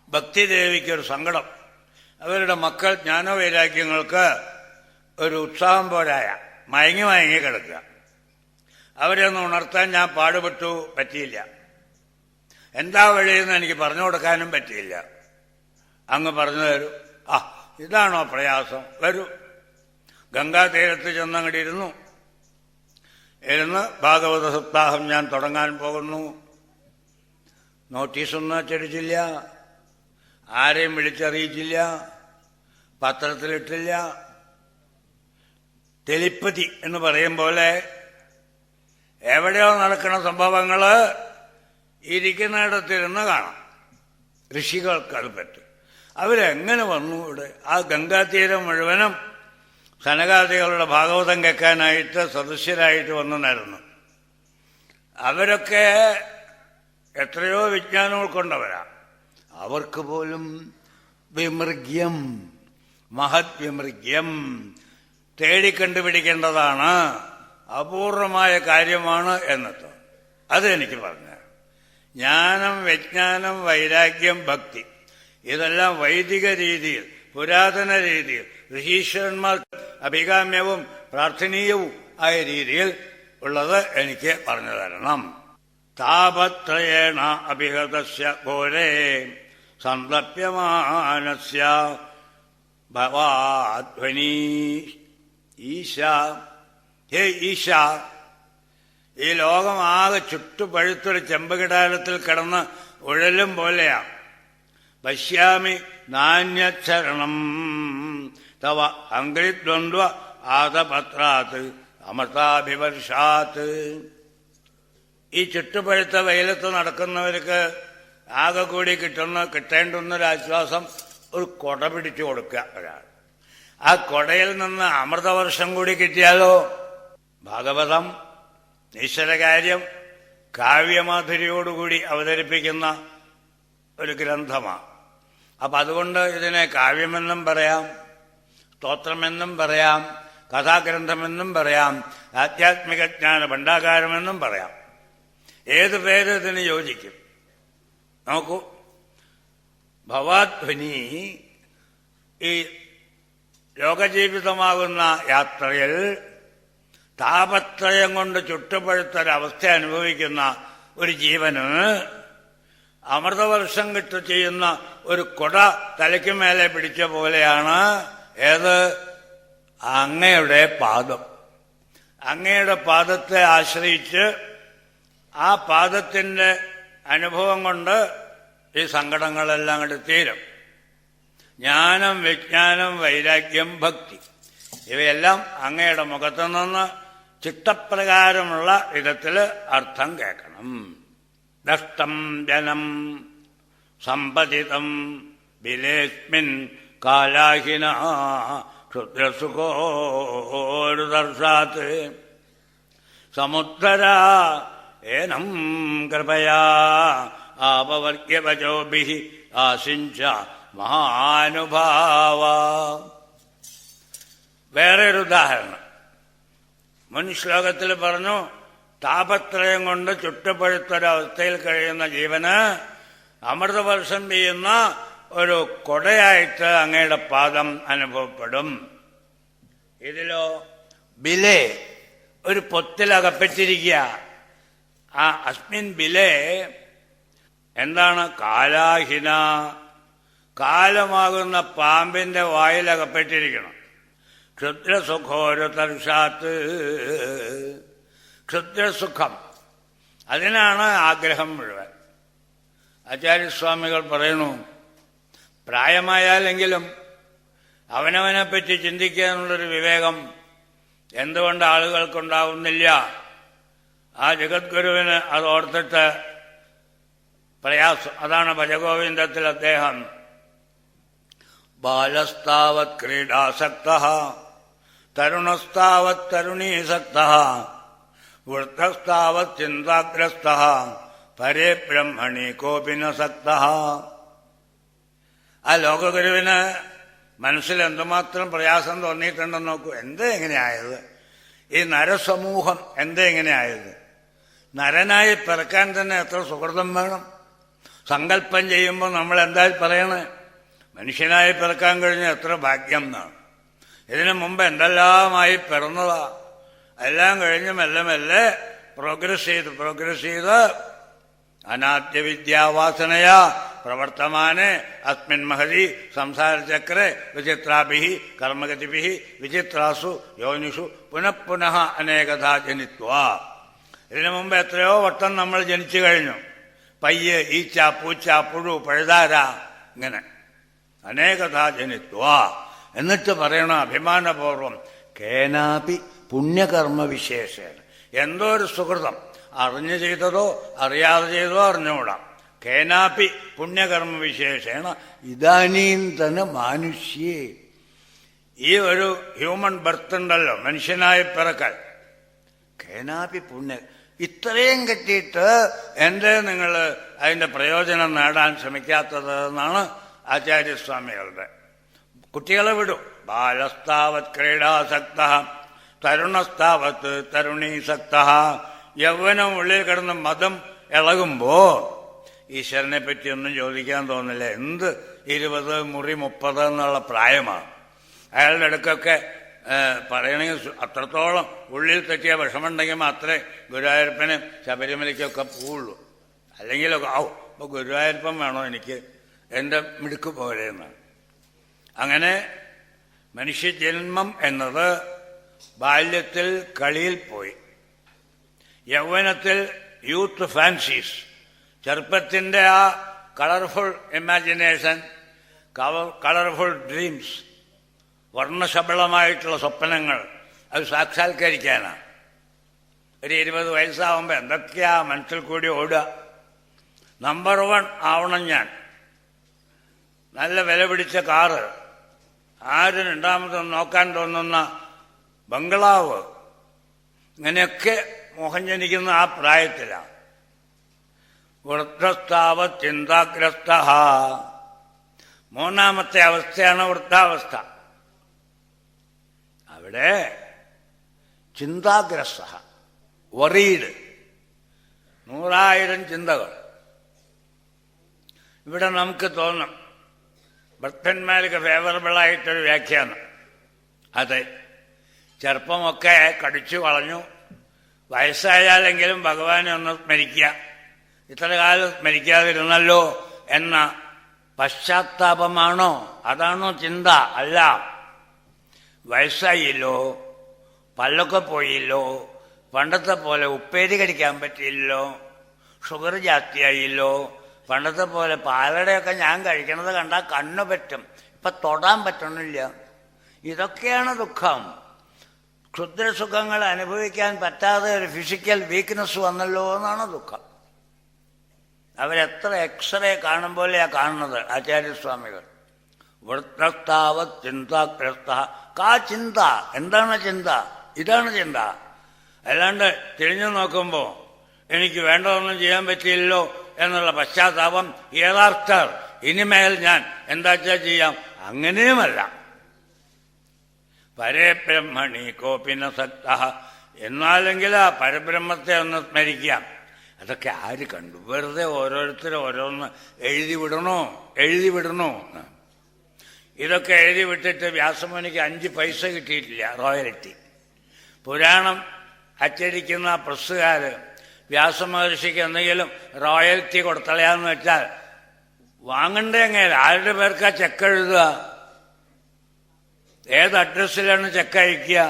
ഭക്തിദേവിക്കൊരു സങ്കടം. അവരുടെ മക്കൾ ജ്ഞാനവൈരാഗ്യങ്ങൾക്ക് ഒരു ഉത്സാഹം പോരായ മയങ്ങി കിടക്കുക. അവരെ ഒന്ന് ഉണർത്താൻ ഞാൻ പാടുപെട്ടു, പറ്റിയില്ല. എന്താ വഴിയെന്ന് എനിക്ക് പറഞ്ഞു കൊടുക്കാനും പറ്റിയില്ല. അങ്ങ് പറഞ്ഞു തരൂ. ഇതാണോ പ്രയാസം? വരൂ. ഗംഗാതീരത്ത് ചെന്നങ്ങോട്ട് ഇരുന്ന് ഭാഗവത സപ്താഹം ഞാൻ തുടങ്ങാൻ പോകുന്നു. നോട്ടീസൊന്നും അച്ചടിച്ചില്ല, ആരെയും വിളിച്ചറിയിച്ചില്ല, പത്രത്തിലിട്ടില്ല. ടെലിപ്പതി എന്ന് പറയും പോലെ എവിടെയോ നടക്കുന്ന സംഭവങ്ങൾ ഇരിക്കുന്നിടത്തിരുന്ന് കാണാം. ഋഷികൾക്ക് അത് പറ്റും. അവരെങ്ങനെ വന്നു ഇവിടെ? ആ ഗംഗാതീരം മുഴുവനും സനകാദികളുടെ ഭാഗവതം കേൾക്കാനായിട്ട് സദസ്യരായിട്ട് വന്നു നിരന്നു. അവരൊക്കെ എത്രയോ വിജ്ഞാനം ഉൾക്കൊണ്ടവരാ. അവർക്ക് പോലും വിമർഗ്യം, മഹത് വിമർഗ്യം തേടിക്കണ്ടുപിടിക്കേണ്ടതാണ്, അപൂർവമായ കാര്യമാണ് എന്നത്. അതെനിക്ക് പറഞ്ഞു. ജ്ഞാനം, വിജ്ഞാനം, വൈരാഗ്യം, ഭക്തി ഇതെല്ലാം വൈദിക രീതിയിൽ, പുരാതന രീതിയിൽ, ഋഷീശ്വരന്മാർക്ക് അഭികാമ്യവും പ്രാർത്ഥനീയവും ആയ രീതിയിൽ ഉള്ളത് എനിക്ക് പറഞ്ഞു തരണം. താപത്രയേണ അഭിഹതസ്യ ഘോരേ സന്തപ്യമാനസ്യ ഭവാധ്വനി ഈശ. ഹേ ഈശ, ഈ ലോകമാകെ ചുട്ടുപഴുത്തൊരു ചെമ്പകിടാരത്തിൽ കിടന്ന് ഉഴലും പോലെയാണ്. പശ്യാമി നാന്യച്ചരണം തവ അംഗ്രിദ്വന്ദ്വ ആദപത്രാത് അമൃതാഭിവർഷാത്ത്. ഈ ചുട്ടുപഴുത്ത വെയിലത്ത് നടക്കുന്നവർക്ക് ആകെ കൂടി കിട്ടേണ്ടുന്നൊരാശ്വാസം ഒരു കൊട പിടിച്ചു കൊടുക്കുക ഒരാൾ. ആ കൊടയിൽ നിന്ന് അമൃതവർഷം കൂടി കിട്ടിയാലോ? ഭാഗവതം ഈശ്വരകാര്യം കാവ്യമാധുര്യോടുകൂടി അവതരിപ്പിക്കുന്ന ഒരു ഗ്രന്ഥമാണ്. അപ്പം അതുകൊണ്ട് ഇതിനെ കാവ്യമെന്നും പറയാം, സ്തോത്രമെന്നും പറയാം, കഥാഗ്രന്ഥമെന്നും പറയാം, ആധ്യാത്മിക ജ്ഞാന ഭണ്ഡാകാരമെന്നും പറയാം. ഏത് പേര് ഇതിന് യോജിക്കും? നോക്കൂ, ഭവാധ്വനി ഈ ലോകജീവിതമാകുന്ന യാത്രയിൽ താപത്രയം കൊണ്ട് ചുട്ടുപഴുത്തൊരവസ്ഥ അനുഭവിക്കുന്ന ഒരു ജീവന് അമൃതവർഷം ചെയ്യുന്ന ഒരു കൊട തലയ്ക്ക് മേലെ പിടിച്ച പോലെയാണ് ഏത്? അങ്ങയുടെ പാദം. അങ്ങയുടെ പാദത്തെ ആശ്രയിച്ച് ആ പാദത്തിന്റെ അനുഭവം കൊണ്ട് ഈ സങ്കടങ്ങളെല്ലാം അങ്ങോട്ട് തീരും. ജ്ഞാനം, വിജ്ഞാനം, വൈരാഗ്യം, ഭക്തി ഇവയെല്ലാം അങ്ങയുടെ മുഖത്തു നിന്ന് ചിട്ടപ്രകാരമുള്ള വിധത്തിൽ അർത്ഥം കേൾക്കണം. ദഷ്ടം ജനം സമ്പതിതം ബിലേസ്മിൻ കാലാഹിന ക്ഷുദ്രസുഖോരുദർശാത് സമുദ്ധരാ ഏനം കൃപയാ ആപവർഗ്യവചോഭിഃ ആസിഞ്ച മഹാനുഭാവ. വേറെ ഒരു ഉദാഹരണം മുൻ ശ്ലോകത്തിൽ പറഞ്ഞു, താപത്രയം കൊണ്ട് ചുട്ടുപഴുത്തൊരവസ്ഥയിൽ കഴിയുന്ന ജീവന് അമൃതവർഷം പെയ്യുന്ന ഒരു കൊടയായിട്ട് അങ്ങയുടെ പാദം അനുഭവപ്പെടും. ഇതിലോ ബിലേ ഒരു പൊത്തിലകപ്പെട്ടിരിക്കുക. ആ അസ്മിൻ ബിലേ എന്താണ്? കാലാഹിന, കാലമാകുന്ന പാമ്പിന്റെ വായിലകപ്പെട്ടിരിക്കണം. ക്ഷുദ്രസുഖോരുതർഷാത്ത്, ക്ഷുദ്രസുഖം, അതിനാണ് ആഗ്രഹം മുഴുവൻ. ആചാര്യസ്വാമികൾ പറയുന്നു, പ്രായമായാലെങ്കിലും അവനവനെപ്പറ്റി ചിന്തിക്കാനുള്ളൊരു വിവേകം എന്തുകൊണ്ട് ആളുകൾക്കുണ്ടാവുന്നില്ല? ആ ജഗദ്ഗുരുവിന് അത് ഓർത്തിട്ട് പ്രയാസം. അതാണ് ഭജഗോവിന്ദത്തിൽ അദ്ദേഹം ബാലസ്താവത് ക്രീഡാസക്തഃ തരുണസ്താവത് തരുണീസക്തഃ വൃദ്ധസ്താവത് ചിന്താഗ്രസ്തഃ പരേ ബ്രഹ്മണി കോപിനസക്തഃ. ആ ലോകഗുരുവിന് മനസ്സിൽ എന്തുമാത്രം പ്രയാസം തോന്നിയിട്ടുണ്ടെന്ന് നോക്കൂ. എന്തേ എങ്ങനെയായത്? ഈ നരസമൂഹം എന്തേ എങ്ങനെയായത്? നരനായി പിറക്കാൻ തന്നെ എത്ര സുഹൃതം വേണം. സങ്കല്പം ചെയ്യുമ്പോൾ നമ്മൾ എന്തായാലും പറയണേ, മനുഷ്യനായി പിറക്കാൻ കഴിഞ്ഞ എത്ര ഭാഗ്യം എന്നാണ്. ഇതിനു മുമ്പ് എന്തെല്ലാമായി പിറന്നതാ. എല്ലാം കഴിഞ്ഞ് മെല്ലെ മെല്ലെ പ്രോഗ്രസ് ചെയ്ത് അനാദ്യവിദ്യാവാസനയാ പ്രവർത്തമാനെ അസ്മിൻ മഹതി സംസാരചക്രെ വിചിത്രാഭിഃ കർമ്മഗതിഭിഃ വിചിത്രാസു യോനിഷു പുനഃപുനഃ അനേകഥാ ജനിത്വാ. ഇതിനു മുമ്പ് എത്രയോ വട്ടം നമ്മൾ ജനിച്ചു കഴിഞ്ഞു. പയ്യ്, ഈച്ച, പൂച്ച, പുഴു, പഴുതാര, ഇങ്ങനെ അനേകഥാ ജനിത്വാ. എന്നിട്ട് പറയണം അഭിമാനപൂർവം, കേനാപി പുണ്യകർമ്മ വിശേഷേണ, എന്തോ ഒരു സുഹൃതം, അറിഞ്ഞു ചെയ്തതോ അറിയാതെ ചെയ്തതോ അറിഞ്ഞുകൂടാം. കേനാപി പുണ്യകർമ്മ വിശേഷേണ ഇതാനീന്തന മാനുഷ്യേ. ഈ ഒരു ഹ്യൂമൻ ബർത്ത് ഉണ്ടല്ലോ, മനുഷ്യനായി പിറക്കൽ, കേനാപി പുണ്യ, ഇത്രയും കിട്ടിയിട്ട് എന്തേ നിങ്ങൾ അതിന്റെ പ്രയോജനം നേടാൻ ശ്രമിക്കാത്തത് എന്നാണ് ആചാര്യസ്വാമികളുടെ. കുട്ടികളെ വിടും. ബാലസ്താവത് ക്രീഡാസക്തഃ തരുണസ്താവത്ത് തരുണീസക്തഃ. യൗവനം ഉള്ളിൽ കിടന്ന് മതം ഇളകുമ്പോ ഈശ്വരനെ പറ്റിയൊന്നും ചോദിക്കാൻ തോന്നില്ല. എന്ത് 20, മുറി 30 എന്നുള്ള പ്രായമാണ്. അയാളുടെ അടുക്കൊക്കെ പറയണമെങ്കിൽ അത്രത്തോളം ഉള്ളിൽ തെറ്റിയ വിഷമുണ്ടെങ്കിൽ മാത്രമേ ഗുരുവായൂരപ്പനും ശബരിമലയ്ക്കൊക്കെ പോവുള്ളൂ. അല്ലെങ്കിലൊക്കെ ഇപ്പൊ ഗുരുവായൂരപ്പൻ വേണോ എനിക്ക്, എന്റെ മിടുക്ക് പോലെയെന്നാണ്. അങ്ങനെ മനുഷ്യജന്മം എന്നത് ബാല്യത്തിൽ കളിയിൽ പോയി, യൗവനത്തിൽ യൂത്ത് ഫാൻസീസ്, ചെറുപ്പത്തിന്റെ ആ കളർഫുൾ ഇമാജിനേഷൻ, കളർഫുൾ ഡ്രീംസ്, വർണ്ണശബളമായിട്ടുള്ള സ്വപ്നങ്ങൾ, അത് സാക്ഷാത്കരിക്കാനാണ്. ഒരു 20 വയസ്സാവുമ്പോൾ എന്തൊക്കെയാ മനസ്സിൽ കൂടി ഓടുക. നമ്പർ 1 ആവണം ഞാൻ, നല്ല വില പിടിച്ച കാറ്, ആരും രണ്ടാമതൊന്നും നോക്കാൻ തോന്നുന്ന ബംഗ്ലാവ്, ഇങ്ങനെയൊക്കെ മോഹം ജനിക്കുന്ന ആ പ്രായത്തിലാണ്. വൃദ്ധസ്ഥാവ ചിന്താഗ്രസ്ത. മൂന്നാമത്തെ അവസ്ഥയാണ് വൃദ്ധാവസ്ഥ. അവിടെ ചിന്താഗ്രസ്ത, വറീഡ്, 100,000 ചിന്തകൾ. ഇവിടെ നമുക്ക് തോന്നും ഭക്തന്മാർക്ക് ഫേവറബിളായിട്ടൊരു വ്യാഖ്യാനം. അതെ, ചെറുപ്പമൊക്കെ കടിച്ചു കളഞ്ഞു, വയസ്സായാലെങ്കിലും ഭഗവാനെ ഒന്ന് സ്മരിക്കുക, ഇത്ര കാലം സ്മരിക്കാതിരുന്നല്ലോ എന്ന പശ്ചാത്താപമാണോ? അതാണോ ചിന്ത? അല്ല. വയസ്സായില്ലോ, പല്ലൊക്കെ പോയില്ലോ, പണ്ടത്തെ പോലെ ഉപ്പേരി കടിക്കാൻ പറ്റിയില്ലോ, ഷുഗർ ജാസ്തിയായില്ലോ, പണ്ടത്തെ പോലെ പാലടയൊക്കെ ഞാൻ കഴിക്കണത് കണ്ടാൽ കണ്ണു പറ്റും, ഇപ്പൊ തൊടാൻ പറ്റണില്ല. ഇതൊക്കെയാണ് ദുഃഖം. ക്ഷുദ്രസുഖങ്ങൾ അനുഭവിക്കാൻ പറ്റാതെ ഒരു ഫിസിക്കൽ വീക്ക്നെസ് വന്നല്ലോ എന്നാണ് ദുഃഖം. അവരെത്ര എക്സ്റേ കാണും പോലെയാ കാണുന്നത് ആചാര്യസ്വാമികൾ. വൃത്രസ്താവത് ചിന്താഗ്രസ്ത കാ ചിന്ത. എന്താണ് ചിന്ത? ഇതാണ് ചിന്ത. അല്ലാണ്ട് തിരിഞ്ഞു നോക്കുമ്പോൾ എനിക്ക് വേണ്ടതൊന്നും ചെയ്യാൻ പറ്റിയില്ലല്ലോ എന്നുള്ള പശ്ചാത്താപം യഥാർത്ഥർ ഇനിമേൽ ഞാൻ എന്താച്ചാ ചെയ്യാം അങ്ങനെയുമല്ല. പരബ്രഹ്മണി കോപിന സക്ത. എന്നാലെങ്കിൽ ആ പരബ്രഹ്മത്തെ ഒന്ന് സ്മരിക്കാം. അതൊക്കെ ആര് കണ്ടു? വെറുതെ ഓരോരുത്തരും ഓരോന്ന് എഴുതി വിടണോ? ഇതൊക്കെ എഴുതി വിട്ടിട്ട് വ്യാസമുനിക്ക് 5 പൈസ കിട്ടിയിട്ടില്ല റോയൽറ്റി. പുരാണം അച്ചടിക്കുന്ന പ്രസ്സുകാര് വ്യാസമഹർഷിക്ക് എന്തെങ്കിലും റോയൽറ്റി കൊടുത്തളയാന്ന് വെച്ചാൽ വാങ്ങണ്ടേ എങ്ങനെ? ആരുടെ പേർക്കാ ചെക്ക് എഴുതുക? ഏത് അഡ്രസ്സിലാണ് ചെക്ക് അയക്കുക?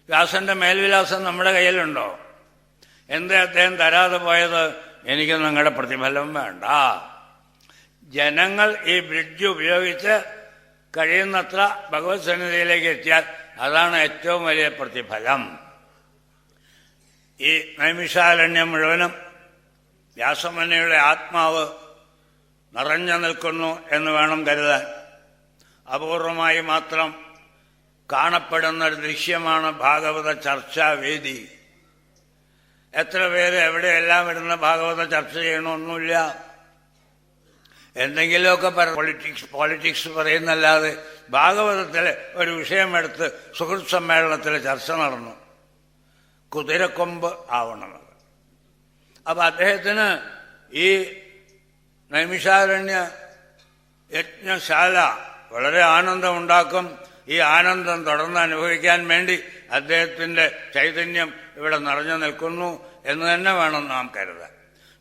വ്യാസന്റെ മേൽവിലാസം നമ്മുടെ കയ്യിലുണ്ടോ? എന്തേ അദ്ദേഹം തരാതെ പോയത്? എനിക്ക് നിങ്ങളുടെ പ്രതിഫലം വേണ്ട. ജനങ്ങൾ ഈ ബ്രിഡ്ജ് ഉപയോഗിച്ച് കഴിയുന്നത്ര ഭഗവത് സന്നിധിയിലേക്ക് എത്തിയാൽ അതാണ് ഏറ്റവും വലിയ പ്രതിഫലം. ഈ നൈമിഷാരണ്യം മുഴുവനും വ്യാസമുനിയുടെ ആത്മാവ് നിറഞ്ഞു നിൽക്കുന്നു എന്ന് വേണം കരുതാൻ. അപൂർവമായി മാത്രം കാണപ്പെടുന്ന ഒരു ദൃശ്യമാണ് ഭാഗവത ചർച്ചാവേദി. എത്ര പേര് എവിടെയെല്ലാം ഇരുന്ന് ഭാഗവത ചർച്ച ചെയ്യണമൊന്നുമില്ല. എന്തെങ്കിലുമൊക്കെ പോളിറ്റിക്സ് പറയുന്നല്ലാതെ ഭാഗവതത്തിലെ ഒരു വിഷയമെടുത്ത് സുഹൃത്ത് സമ്മേളനത്തിൽ ചർച്ച നടന്നു. കുതിരക്കൊമ്പ് ആവണത്. അപ്പൊ അദ്ദേഹത്തിന് ഈ നൈമിഷാരണ്യ യജ്ഞശാല വളരെ ആനന്ദമുണ്ടാക്കും. ഈ ആനന്ദം തുടർന്ന് അനുഭവിക്കാൻ വേണ്ടി അദ്ദേഹത്തിന്റെ ചൈതന്യം ഇവിടെ നിറഞ്ഞു നിൽക്കുന്നു എന്ന് തന്നെ വേണം നാം കരുതാൻ.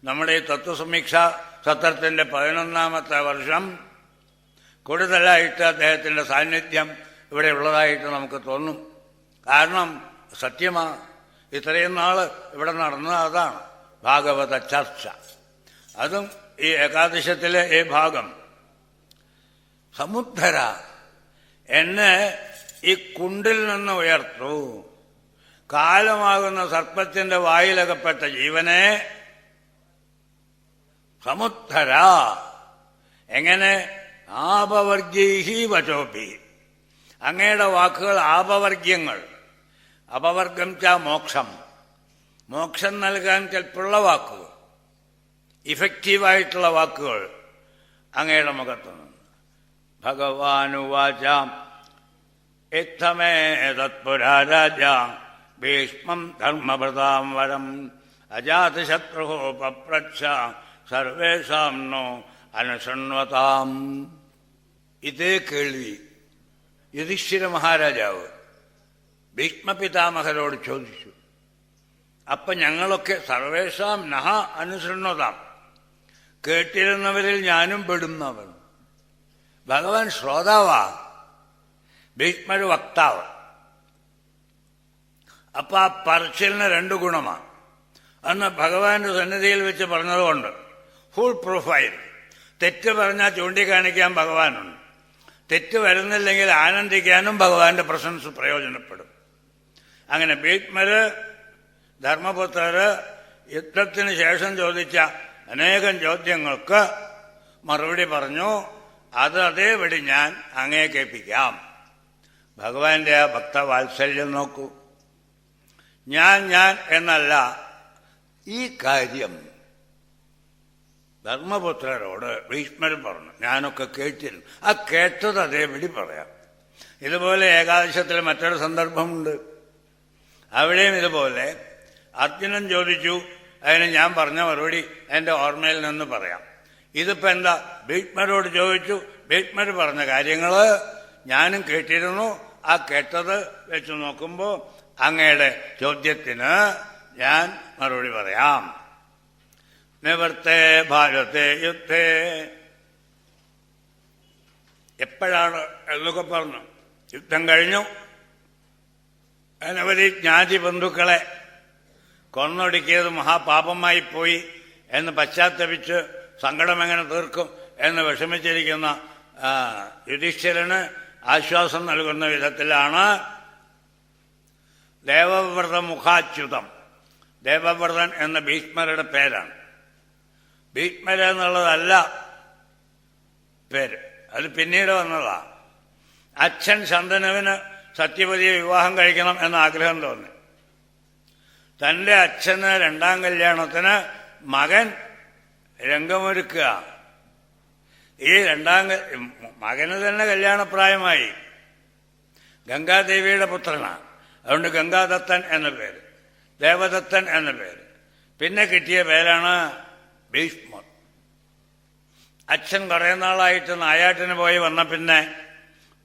നമ്മുടെ ഈ തത്വസമീക്ഷ സത്രത്തിന്റെ 11ാമത്തെ വർഷം കൂടുതലായിട്ട് അദ്ദേഹത്തിന്റെ സാന്നിധ്യം ഇവിടെ ഉള്ളതായിട്ട് നമുക്ക് തോന്നും. കാരണം സത്യമാ, ഇത്രയും നാള് ഇവിടെ നടന്നത് അതാണ് ഭാഗവത ചർച്ച. അതും ഈ ഏകാദശത്തിലെ ഈ ഭാഗം. സമുദ്ധര, എന്നെ ഈ കുണ്ടിൽ നിന്ന് ഉയർത്തു. കാലമാകുന്ന സർപ്പത്തിന്റെ വായിലകപ്പെട്ട ജീവനെ സമുദ്ധര. എങ്ങനെ? ആപവർഗീഹി വചോപി. അങ്ങയുടെ വാക്കുകൾ ആപവർഗ്യങ്ങൾ. അപവർഗം ച മോക്ഷം. മോക്ഷം നൽകാൻ കെൽപ്പുള്ള വാക്കുകൾ, ഇഫക്റ്റീവായിട്ടുള്ള വാക്കുകൾ അങ്ങയുടെ മുഖത്തുനിന്ന്. ഭഗവാനുവാച ഇത്തമേ തത്പുരാരാജ ഭീഷ്മം ധർമ്മഭൃതാം വരം അജാതശത്രു പപ്രച്ഛ സർവേഷാം നോ അനുശൃണ്വതാം. ഇതേ കേൾവി യുധിഷ്ഠിര മഹാരാജാവ് ഭീഷ്മപിതാമഹരോട് ചോദിച്ചു. അപ്പൊ ഞങ്ങളൊക്കെ സർവേഷാം നഹ അനുശൃണ്വതാം, കേട്ടിരുന്നവരിൽ ഞാനും പെടുന്നവൻ. ഭഗവാൻ ശ്രോതാവാ, ഭീഷ്മര് വക്താവ്. അപ്പൊ ആ പറച്ചിലിന് 2 ഗുണമാണ്. അന്ന് ഭഗവാന്റെ സന്നിധിയിൽ വെച്ച് പറഞ്ഞതുകൊണ്ട് ഫുൾ പ്രൊഫൈൽ. തെറ്റ് പറഞ്ഞാൽ ചൂണ്ടിക്കാണിക്കാൻ ഭഗവാനുണ്ട്. തെറ്റ് വരുന്നില്ലെങ്കിൽ ആനന്ദിക്കാനും ഭഗവാന്റെ പ്രസൻസ് പ്രയോജനപ്പെടും. അങ്ങനെ ഭീഷ്മര് ധർമ്മപുത്രര് യുദ്ധത്തിന് ശേഷം ചോദിച്ച അനേകം ചോദ്യങ്ങൾക്ക് മറുപടി പറഞ്ഞു. അത് അതേപടി ഞാൻ അങ്ങേ കേൾപ്പിക്കാം. ഭഗവാന്റെ ആ ഭക്തവാത്സല്യം നോക്കൂ. ഞാൻ എന്നല്ല, ഈ കാര്യം ധർമ്മപുത്രരോട് ഭീഷ്മർ പറഞ്ഞു. ഞാനൊക്കെ കേട്ടിരുന്നു. ആ കേട്ടത് അതേപടി പറയാം. ഇതുപോലെ ഏകാദശത്തിൽ മറ്റൊരു സന്ദർഭമുണ്ട്. അവിടെയും ഇതുപോലെ അർജുനൻ ചോദിച്ചു. അതിന് ഞാൻ പറഞ്ഞ മറുപടി എന്റെ ഓർമ്മയിൽ നിന്ന് പറയാം. ഇതിപ്പോ എന്താ? ഭീഷ്മരോട് ചോദിച്ചു, ഭീഷ്മർ പറഞ്ഞ കാര്യങ്ങള് ഞാനും കേട്ടിരുന്നു. ആ കേട്ടത് വെച്ച് നോക്കുമ്പോ അങ്ങയുടെ ചോദ്യത്തിന് ഞാൻ മറുപടി പറയാം. നിവർത്തേ ഭാരതേ യുദ്ധേ. എപ്പോഴാണ് എന്നൊക്കെ പറഞ്ഞു. യുദ്ധം കഴിഞ്ഞു. അനവധി ജ്ഞാതി ബന്ധുക്കളെ കൊന്നൊടുക്കിയത് മഹാപാപമായി പോയി എന്ന് പശ്ചാത്തപിച്ച് സങ്കടം എങ്ങനെ തീർക്കും എന്ന് വിഷമിച്ചിരിക്കുന്ന യുധിഷ്ഠിരന് ആശ്വാസം നൽകുന്ന വിധത്തിലാണ് ദേവവ്രത മുഖാച്യുതം. ദേവവ്രതൻ എന്ന ഭീഷ്മരുടെ പേരാണ്. ഭീഷ്മര എന്നുള്ളതല്ല പേര്, അത് പിന്നീട് വന്നതാ. അച്ഛൻ ശന്തനുവിന് സത്യവതിയെ വിവാഹം കഴിക്കണം എന്ന ആഗ്രഹം തോന്നി. തന്റെ അച്ഛന് രണ്ടാം കല്യാണത്തിന് മകൻ രംഗമൊരുക്കുക. ഈ മകന് തന്നെ കല്യാണപ്രായമായി. ഗംഗാദേവിയുടെ പുത്രനാണ്. അതുകൊണ്ട് ഗംഗാദത്തൻ എന്ന പേര്, ദേവദത്തൻ എന്ന പേര്. പിന്നെ കിട്ടിയ പേരാണ് ഭീഷ്മർ. അച്ഛൻ കുറേ നാളായിട്ട് നായാട്ടിന് പോയി വന്ന പിന്നെ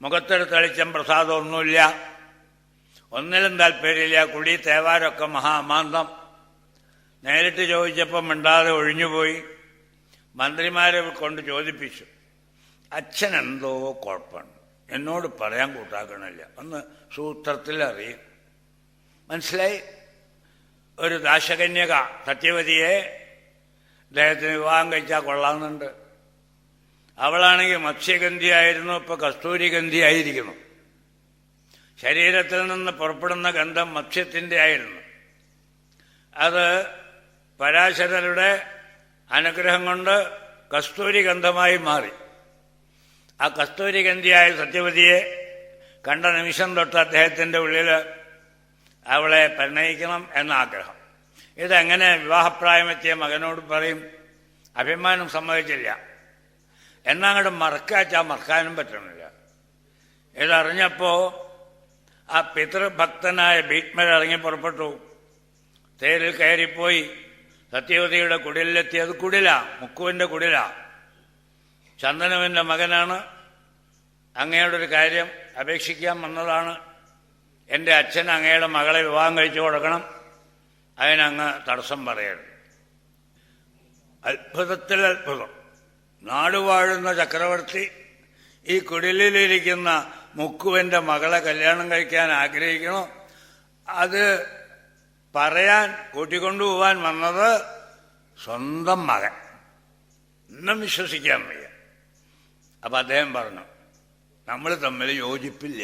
മുഖത്തൊരു തെളിച്ചം പ്രസാദമൊന്നുമില്ല, ഒന്നിലും താല്പര്യമില്ല. കുടി തേവാരൊക്കെ മഹാമാന്തം. നേരിട്ട് ചോദിച്ചപ്പോൾ മിണ്ടാതെ ഒഴിഞ്ഞുപോയി. മന്ത്രിമാരെ കൊണ്ട് ചോദിപ്പിച്ചു. അച്ഛൻ എന്തോ കുഴപ്പമാണ്, എന്നോട് പറയാൻ കൂട്ടാക്കണില്ല, ഒന്ന് സൂത്രത്തിൽ അറിയും. മനസ്സിലായി. ഒരു ദാശകന്യക സത്യവതിയെ അദ്ദേഹത്തിന് വിവാഹം കഴിച്ചാൽ കൊള്ളാമെന്നുണ്ട്. അവളാണെങ്കിൽ മത്സ്യഗന്ധിയായിരുന്നു, ഇപ്പൊ കസ്തൂരിഗന്ധിയായിരിക്കുന്നു. ശരീരത്തിൽ നിന്ന് പുറപ്പെടുന്ന ഗന്ധം മത്സ്യത്തിന്റെ ആയിരുന്നു. അത് പരാശരരുടെ അനുഗ്രഹം കൊണ്ട് കസ്തൂരി ഗന്ധമായി മാറി. ആ കസ്തൂരിഗന്ധിയായ സത്യവതിയെ കണ്ട നിമിഷം തൊട്ട് അദ്ദേഹത്തിന്റെ ഉള്ളിൽ അവളെ പരിണയിക്കണം എന്ന ആഗ്രഹം. ഇതെങ്ങനെ വിവാഹപ്രായമെത്തിയ മകനോട് പറയും? അഭിമാനം സമ്മതിച്ചില്ല. എന്നങ്ങോട്ട് മറക്കാച്ചാൽ മറക്കാനും പറ്റണില്ല. ഇതറിഞ്ഞപ്പോ ആ പിതൃഭക്തനായ ഭീഷ്മർ ഇറങ്ങി പുറപ്പെട്ടു. തേരിൽ കയറിപ്പോയി സത്യവതിയുടെ കുടിലെത്തി. അത് കുടിലാ, മുക്കുവിന്റെ കുടിലാ. ചന്ദനുവിന്റെ മകനാണ്. അങ്ങയോടൊരു കാര്യം അപേക്ഷിക്കാൻ വന്നതാണ്. എന്റെ അച്ഛൻ അങ്ങയുടെ മകളെ വിവാഹം കഴിച്ചു കൊടുക്കണം, അതിനങ്ങ് തടസ്സം പറയരുത്. അത്ഭുതത്തിൽ അത്ഭുതം. നാടുവാഴുന്ന ചക്രവർത്തി ഈ കുടിലിലിരിക്കുന്ന മുക്കുവിന്റെ മകളെ കല്യാണം കഴിക്കാൻ ആഗ്രഹിക്കണോ? അത് പറയാൻ കൂട്ടിക്കൊണ്ടുപോവാൻ വന്നത് സ്വന്തം മകൻ. ഒന്നും വിശ്വസിക്കാൻ വയ്യ. അപ്പൊ അദ്ദേഹം പറഞ്ഞു, നമ്മൾ തമ്മിൽ യോജിപ്പില്ല.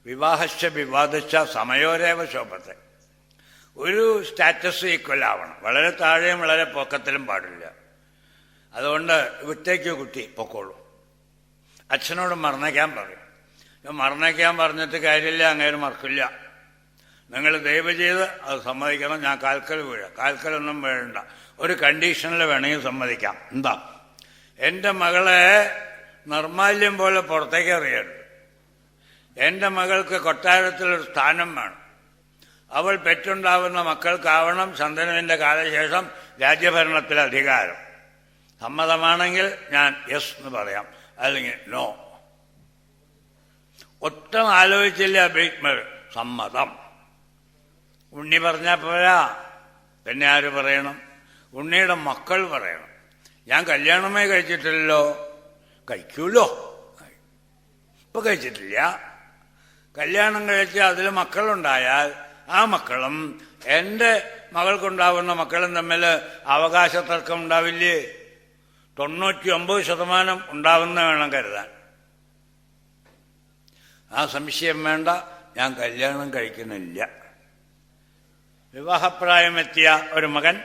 വിവാഹശ്ച വിവാദശ്ച സമയോരേവ ശോഭത്തെ. ഒരു സ്റ്റാറ്റസ് ഈക്വൽ ആവണം. വളരെ താഴെയും വളരെ പൊക്കത്തിലും പാടില്ല. അതുകൊണ്ട് വിട്ടേക്ക് കുട്ടി പൊക്കോളൂ. അച്ഛനോട് മറന്നേക്കാൻ പറയും. മറന്നേക്കാൻ പറഞ്ഞിട്ട് കാര്യമില്ല, അങ്ങേര് മറക്കില്ല. നിങ്ങൾ ദയവ് ചെയ്ത് അത് സമ്മതിക്കണം. ഞാൻ കാൽക്കൽ വീഴാം. കാൽക്കലൊന്നും വീഴണ്ട. ഒരു കണ്ടീഷനിൽ വേണമെങ്കിൽ സമ്മതിക്കാം. എന്താ? എന്റെ മകളെ നിർമാല്യം പോലെ പുറത്തേക്ക് എറിയരുത്. എന്റെ മകൾക്ക് കൊട്ടാരത്തിലൊരു സ്ഥാനം വേണം. അവൾ പെറ്റുണ്ടാവുന്ന മക്കൾക്കാവണം ശന്തനുവിന്റെ കാലശേഷം രാജ്യഭരണത്തിൽ അധികാരം. സമ്മതമാണെങ്കിൽ ഞാൻ യെസ് എന്ന് പറയാം, അല്ലെങ്കിൽ നോ. ഒട്ടും ആലോചിച്ചില്ല ഭീഷ്മർ. സമ്മതം. ഉണ്ണി പറഞ്ഞാൽ പോരാ, പിന്നെ ആര് പറയണം? ഉണ്ണിയുടെ മക്കൾ പറയണം. ഞാൻ കല്യാണമേ കഴിച്ചിട്ടില്ലല്ലോ. കഴിക്കൂലോ? ഇപ്പൊ കഴിച്ചിട്ടില്ല. കല്യാണം കഴിച്ച് അതിൽ മക്കളുണ്ടായാൽ ആ മക്കളും എന്റെ മകൾക്കുണ്ടാവുന്ന മക്കളും തമ്മിൽ അവകാശ തർക്കം ഉണ്ടാവില്ലേ? 99% ഉണ്ടാവുന്ന വേണം കരുതാൻ. ആ സംശയം വേണ്ട. ഞാൻ കല്യാണം കഴിക്കുന്നില്ല. വിവാഹപ്രായമെത്തിയ ഒരു മകൻ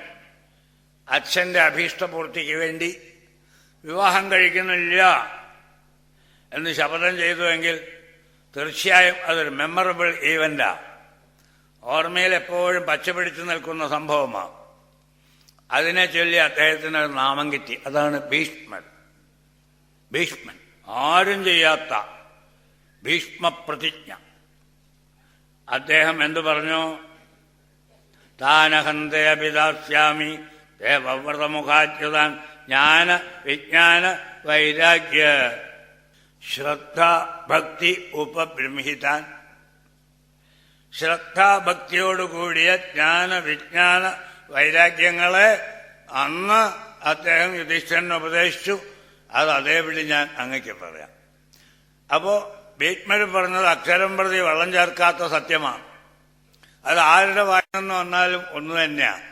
അച്ഛന്റെ അഭീഷ്ടപൂർത്തിക്ക് വേണ്ടി വിവാഹം കഴിക്കുന്നില്ല എന്ന് ശപഥം ചെയ്തുവെങ്കിൽ തീർച്ചയായും അതൊരു മെമ്മറബിൾ ഈവന്റാ. ഓർമ്മയിൽ എപ്പോഴും പച്ചപിടിച്ചു നിൽക്കുന്ന സംഭവമാണ്. അതിനെ ചൊല്ലി അദ്ദേഹത്തിന് ഒരു നാമം കിട്ടി. അതാണ് ഭീഷ്മൻ. ഭീഷ്മൻ, ആരും ചെയ്യാത്ത ഭീഷ്മപ്രതിജ്ഞ. അദ്ദേഹം എന്തു പറഞ്ഞു? താനഹന്തയപിതാസ്യാമി ദേവവ്രതമുഖാച്യുതാൻ ജ്ഞാന വിജ്ഞാന വൈരാഗ്യ ശ്രദ്ധ ഭക്തി ഉപബ്രഹ്മിതാൻ. ശ്രദ്ധാഭക്തിയോടുകൂടിയ ജ്ഞാന വിജ്ഞാന വൈരാഗ്യങ്ങളെ അന്ന് അദ്ദേഹം യുധിഷ്ഠിരനെ ഉപദേശിച്ചു. അത് അതേപടി ഞാൻ അങ്ങയ്ക്ക് പറയാം. അപ്പോ ഭീഷ്മർ പറഞ്ഞത് അക്ഷരം പ്രതി വെള്ളം ചേർക്കാത്ത സത്യമാണ്. അത് ആരുടെ വായനെന്ന് വന്നാലും ഒന്നു തന്നെയാണ്.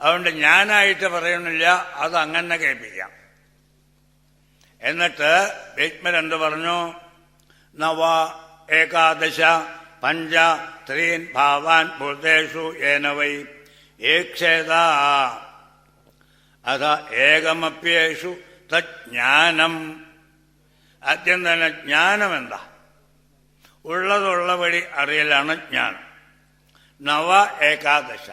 അതുകൊണ്ട് ഞാനായിട്ട് പറയണില്ല, അത് അങ്ങനെ കേൾപ്പിക്കാം. എന്നിട്ട് ഭീഷ്മർ എന്ത് പറഞ്ഞു? നവ ഏകാദശ പഞ്ച ത്രീൻ ഭാവാൻ ഭൂതേഷു ഏന വൈ ഏക്ഷേത അത ഏകമപ്യേഷു തജ്ഞാനം. ആദ്യം തന്നെ ജ്ഞാനം എന്താ? ഉള്ളതുള്ള വഴി അറിയലാണ് ജ്ഞാനം. നവ ഏകാദശ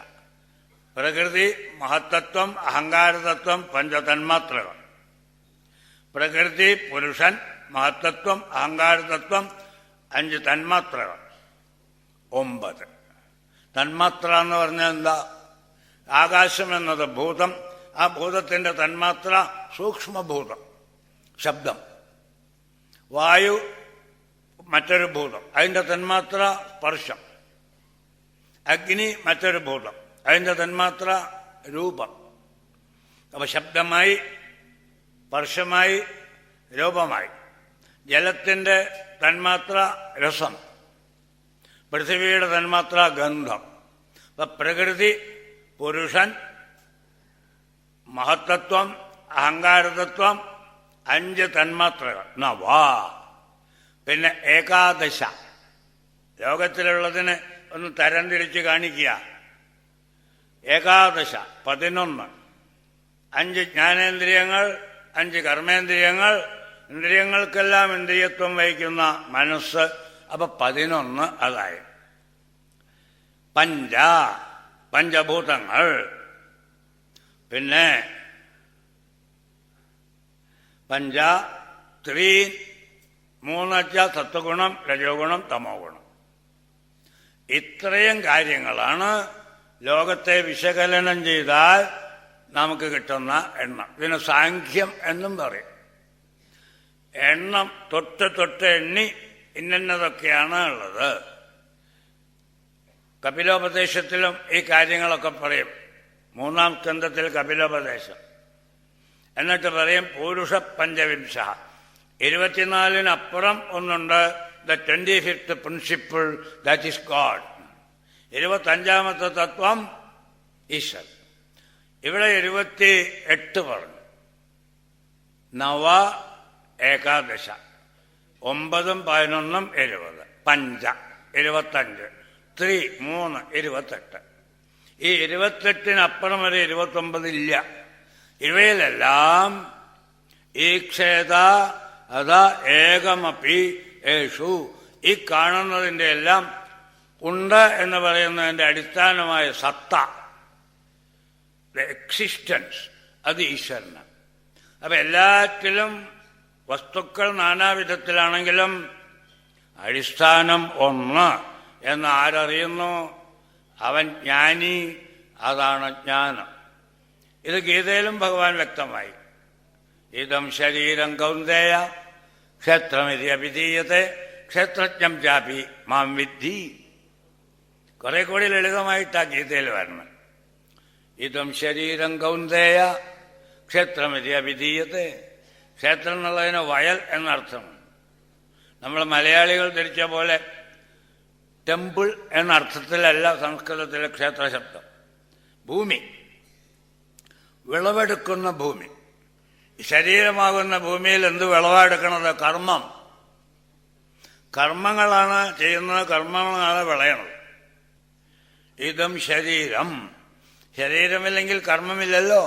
പ്രകൃതി, മഹത്തത്വം, അഹങ്കാരതത്വം, പഞ്ചതന്മാത്രകൾ. പ്രകൃതി, പുരുഷൻ, മഹത്തത്വം, അഹങ്കാരതത്വം, 5 തന്മാത്രകൾ, 9. തന്മാത്ര എന്ന് പറഞ്ഞാൽ എന്താ? ആകാശം എന്നത് ഭൂതം, ആ ഭൂതത്തിന്റെ തന്മാത്ര സൂക്ഷ്മഭൂതം, ശബ്ദം. വായു മറ്റൊരു ഭൂതം, അതിന്റെ തന്മാത്ര സ്പർശം. അഗ്നി മറ്റൊരു ഭൂതം, അതിന്റെ തന്മാത്ര രൂപം. അപ്പൊ ശബ്ദമായി, സ്പർശമായി, രൂപമായി. ജലത്തിന്റെ തന്മാത്ര രസം, പൃഥ്വിയുടെ തന്മാത്ര ഗന്ധം. അപ്പൊ പ്രകൃതി, പുരുഷൻ, മഹത്തത്വം, അഹങ്കാരതത്വം, 5 തന്മാത്രകൾ. നവാ. പിന്നെ ഏകാദശ. ലോകത്തിലുള്ളതിന് ഒന്ന് തരംതിരിച്ച് കാണിക്കുക. ഏകാദശ 11. 5 ജ്ഞാനേന്ദ്രിയങ്ങൾ, 5 കർമ്മേന്ദ്രിയങ്ങൾ, ഇന്ദ്രിയങ്ങൾക്കെല്ലാം ഇന്ദ്രിയത്വം വഹിക്കുന്ന മനസ്സ്. അപ്പൊ 11 അതായി. പഞ്ചഭൂതങ്ങൾ. പിന്നെ പഞ്ച ത്രീൻ, 3 സത്വഗുണം, രജോ ഗുണം, തമോ ഗുണം. ഇത്രയും കാര്യങ്ങളാണ് ലോകത്തെ വിശകലനം ചെയ്താൽ നമുക്ക് കിട്ടുന്ന എണ്ണം. ഇതിന് സാഖ്യം എന്നും പറയും. എണ്ണം തൊട്ട് എണ്ണി ഇന്നതൊക്കെയാണ് ഉള്ളത്. കപിലോപദേശത്തിലും ഈ കാര്യങ്ങളൊക്കെ പറയും. 3-ാം സ്കന്ധത്തിൽ കപിലോപദേശം. എന്നിട്ട് പറയും പൂരുഷ പഞ്ചവിംശ. 24-നപ്പുറം ഒന്നുണ്ട്. The 25th principle, that is God. 25-ാമത്തെ തത്വം ഈശ്വരൻ. ഇവിടെ 28 പറഞ്ഞു. നവ ഏകാദശ, 9, 11, 70. പഞ്ച 25, ത്രീ 3, 28. ഈ 28-നപ്പുറം വരെ 29 ഇല്ല. ഇവയിലെല്ലാം ഈക്ഷേത അത ഏകമപി യേശു. ഈ കാണുന്നതിൻ്റെ എല്ലാം ഉണ്ട് എന്ന് പറയുന്നതിൻ്റെ അടിസ്ഥാനമായ സത്ത, എക്സിസ്റ്റൻസ്, അത് ഈശ്വരനാണ്. അപ്പൊ എല്ലാറ്റിലും വസ്തുക്കൾ നാനാവിധത്തിലാണെങ്കിലും അടിസ്ഥാനം ഒന്ന് എന്ന് ആരറിയുന്നു? അവൻ ജ്ഞാനി. അതാണ് ജ്ഞാനം. ഇത് ഗീതയിലും ഭഗവാൻ വ്യക്തമായി. ഇതം ശരീരം കൗന്ദേയ ക്ഷേത്രമിതി അഭിധീയത്തെ ക്ഷേത്രജ്ഞം ചാപി മാം വിദ്ധി. കുറെ കൂടി ലളിതമായിട്ടാ ഗീതയിൽ വരണം. ഇതം ശരീരം കൗന്ദേയ ക്ഷേത്രമിതി അഭിധീയത്തെ. ക്ഷേത്രം എന്നുള്ളതിന് വയൽ എന്നർത്ഥമാണ്. നമ്മൾ മലയാളികൾ ധരിച്ച പോലെ ടെമ്പിൾ എന്നർത്ഥത്തിലല്ല സംസ്കൃതത്തിലെ ക്ഷേത്രശബ്ദം. ഭൂമി, വിളവെടുക്കുന്ന ഭൂമി. ശരീരമാകുന്ന ഭൂമിയിൽ എന്ത് വിളവെടുക്കണത്? കർമ്മം. കർമ്മങ്ങളാണ് ചെയ്യുന്നത്, കർമ്മങ്ങളാണ് വിളയണത്. ഇതം ശരീരം. ശരീരമില്ലെങ്കിൽ കർമ്മമില്ലല്ലോ.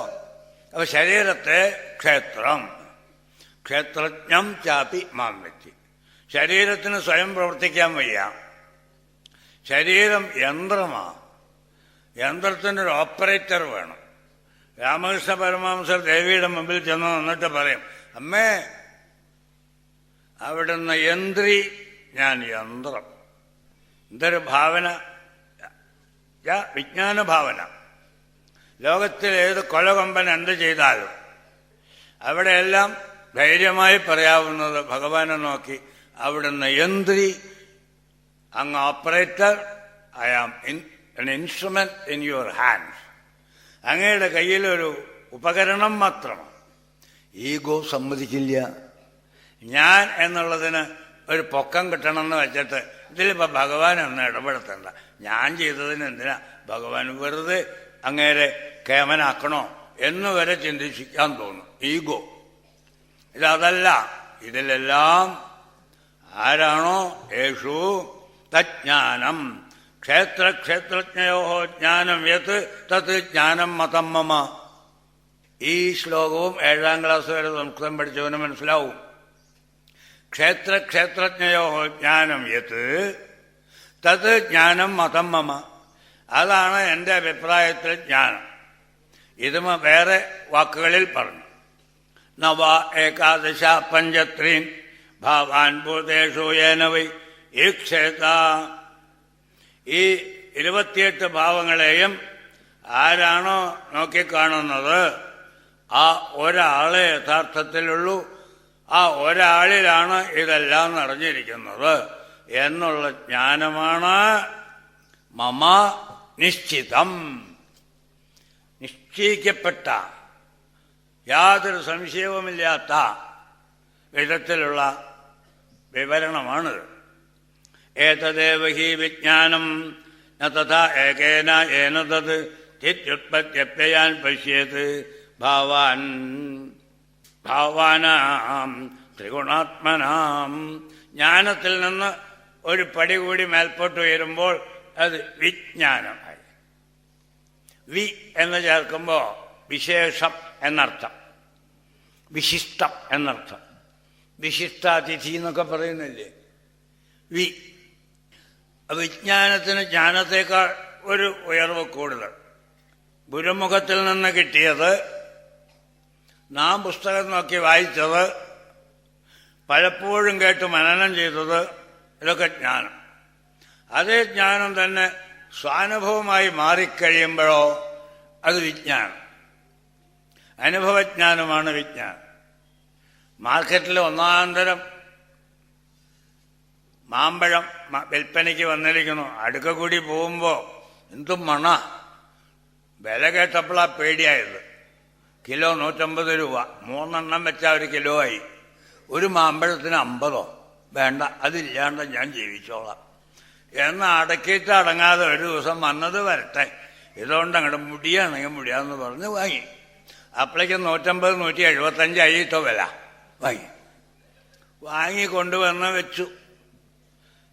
അപ്പൊ ശരീരത്തെ ക്ഷേത്രം, ക്ഷേത്രജ്ഞം ചാപി മാം വിദ്ധി. ശരീരത്തിന് സ്വയം പ്രവർത്തിക്കാൻ വയ്യ. ശരീരം യന്ത്രമാണ്. യന്ത്രത്തിനൊരു ഓപ്പറേറ്റർ വേണം. രാമകൃഷ്ണ പരമഹംസർ ദേവിയുടെ മുമ്പിൽ ചെന്ന് നിന്നിട്ട് പറയും, അമ്മേ അവിടുന്ന് യന്ത്രി, ഞാൻ യന്ത്രം. എന്തൊരു ഭാവന! വിജ്ഞാന ഭാവന. ലോകത്തിൽ ഏത് കൊലകൊമ്പൻ എന്ത് ചെയ്താലും അവിടെയെല്ലാം ധൈര്യമായി പറയാവുന്നത് ഭഗവാനെ നോക്കി, അവിടുന്ന് യന്ത്രി, അങ്ങ് operator, I am an instrument in your hands. അങ്ങയുടെ കയ്യിലൊരു ഉപകരണം മാത്രമാണ്. ഈഗോ സമ്മതിക്കില്ല. ഞാൻ എന്നുള്ളതിന് ഒരു പൊക്കം കിട്ടണമെന്ന് വെച്ചിട്ട് ഇതിലിപ്പോൾ ഭഗവാൻ ഒന്ന് ഇടപെടുത്തണ്ട. ഞാൻ ചെയ്തതിന് എന്തിനാ ഭഗവാൻ വെറുതെ അങ്ങേരെ കേമനാക്കണോ എന്ന് വരെ ചിന്തിക്കാൻ തോന്നും. ഈഗോ. ഇതല്ല. ഇതിലെല്ലാം ആരാണോ യേശു തജ്ഞാനം ക്ഷേത്രക്ഷേത്രജ്ഞയോ ജ്ഞാനം യത് തത് ജ്ഞാനം മതം മമ. ഈ ശ്ലോകവും 7ാം ക്ലാസ് വരെ സംസ്കൃതം പഠിച്ചവന് മനസ്സിലാവും. ക്ഷേത്രക്ഷേത്രജ്ഞയോ ജ്ഞാനം യത് തത് ജ്ഞാനം മതം മമ. അതാണ് എൻ്റെ അഭിപ്രായത്തിൽ ജ്ഞാനം. ഇത് വേറെ വാക്കുകളിൽ പറഞ്ഞു. നവ ഏകാദശ പഞ്ചത്രീൻ ഭാവാൻ ഭൂതേഷു യേന വൈ ഈക്ഷേത. ഈ 28 ഭാവങ്ങളെയും ആരാണോ നോക്കിക്കാണുന്നത് ആ ഒരാളെ യഥാർത്ഥത്തിലുള്ളൂ. ആ ഒരാളിലാണ് ഇതെല്ലാം നിറഞ്ഞിരിക്കുന്നത് എന്നുള്ള ജ്ഞാനമാണ് മമ നിശ്ചിതം. നിശ്ചയിക്കപ്പെട്ട യാതൊരു സംശയവുമില്ലാത്ത വിധത്തിലുള്ള വിവരണമാണിത്. ഏതദേവ ഹി വിജ്ഞാനം ന തഥാ ഏകേന ഏന തത് ചിത്യുത്പത്യപ്യയാൻ പശ്യേത് ഭാവാനാം ത്രിഗുണാത്മനാം. ജ്ഞാനത്തിൽ നിന്ന് ഒരു പടി കൂടി മേൽപോട്ട് ഉയരുമ്പോൾ അത് വിജ്ഞാനമായി. വി എന്ന് ചേർക്കുമ്പോൾ വിശേഷം എന്നർത്ഥം, വിശിഷ്ടം എന്നർത്ഥം. വിശിഷ്ടാതിഥി എന്നൊക്കെ പറയുന്നില്ലേ, വി. വിജ്ഞാനത്തിന് ജ്ഞാനത്തേക്കാൾ ഒരു ഉയർവ് കൂടുതൽ. ഗുരുമുഖത്തിൽ നിന്ന് കിട്ടിയത്, നാം പുസ്തകം നോക്കി വായിച്ചത്, പലപ്പോഴും കേട്ട് മനനം ചെയ്തത്, ഇതൊക്കെ ജ്ഞാനം. അതേ ജ്ഞാനം തന്നെ സ്വാനുഭവമായി മാറിക്കഴിയുമ്പോഴോ അത് വിജ്ഞാനം. അനുഭവജ്ഞാനമാണ് വിജ്ഞാനം. മാർക്കറ്റിൽ ഒന്നാന്തരം മാമ്പഴം വിൽപ്പനയ്ക്ക് വന്നിരിക്കുന്നു. അടുക്ക കൂടി പോകുമ്പോൾ എന്തും മണ. വില കേട്ടപ്പോഴാണ് പേടിയായത്. കിലോ 150 രൂപ. 3 വെച്ചാൽ 1 കിലോ ആയി. ഒരു മാമ്പഴത്തിന് 50. വേണ്ട, അതില്ലാണ്ട് ഞാൻ ജീവിച്ചോളാം എന്ന് അടക്കിയിട്ട് അടങ്ങാതെ ഒരു ദിവസം വന്നത് വരട്ടെ, ഇതുകൊണ്ട് അങ്ങോട്ട് മുടിയാണെങ്കിൽ മുടിയാന്ന് പറഞ്ഞ് വാങ്ങി. അപ്പോഴേക്ക് 150, 175 ആയിട്ടോ വില. വാങ്ങി കൊണ്ടുവന്ന് വെച്ചു.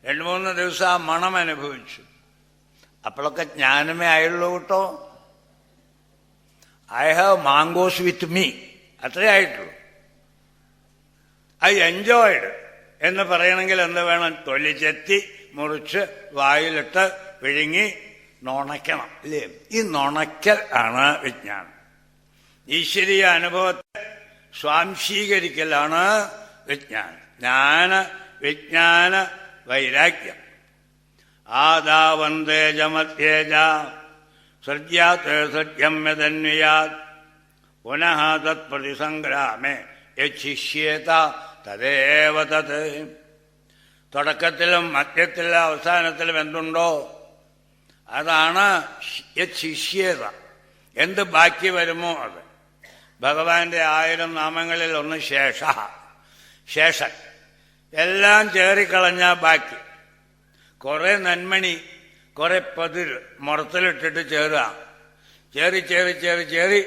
2-3 ദിവസം ആ മണം അനുഭവിച്ചു. അപ്പോഴൊക്കെ ജ്ഞാനമേ ആയുള്ളൂ കേട്ടോ. I have mangoes with me, അത്രേ ആയിട്ടുള്ളൂ. ഐ എൻജോയ്ഡ് എന്ന് പറയണമെങ്കിൽ എന്ത് വേണം? തൊലി ചെത്തി മുറിച്ച് വായിലിട്ട് വിഴുങ്ങി നുണയ്ക്കണം, ഇല്ലേ? ഈ നുണയ്ക്കൽ ആണ് വിജ്ഞാനം. ഈശ്വരീയ അനുഭവത്തെ സ്വാംശീകരിക്കലാണ് വിജ്ഞാനം. വിജ്ഞാന വൈരാഗ്യം. ആദാവന്തേജമത്യേജ സൃജ്യാത് സൃജ്യം യതന്വയാത് പുനഃ തത്പ്രതിസംഗ്രാമേ യച്ഛിഷ്യേത തദേവ തത്. തുടക്കത്തിലും മധ്യത്തിലും അവസാനത്തിലും എന്തുണ്ടോ അതാണ് യച്ഛിഷ്യേത. എന്ത് ബാക്കി വരുമോ അത്. ഭഗവാന്റെ 1000 നാമങ്ങളിൽ ഒന്ന് ശേഷൻ. എല്ലാം ചേറിക്കളഞ്ഞ ബാക്കി. കുറെ നന്മണി, കുറെ പതിര് മുറത്തിലിട്ടിട്ട് ചേരുക. ചേറി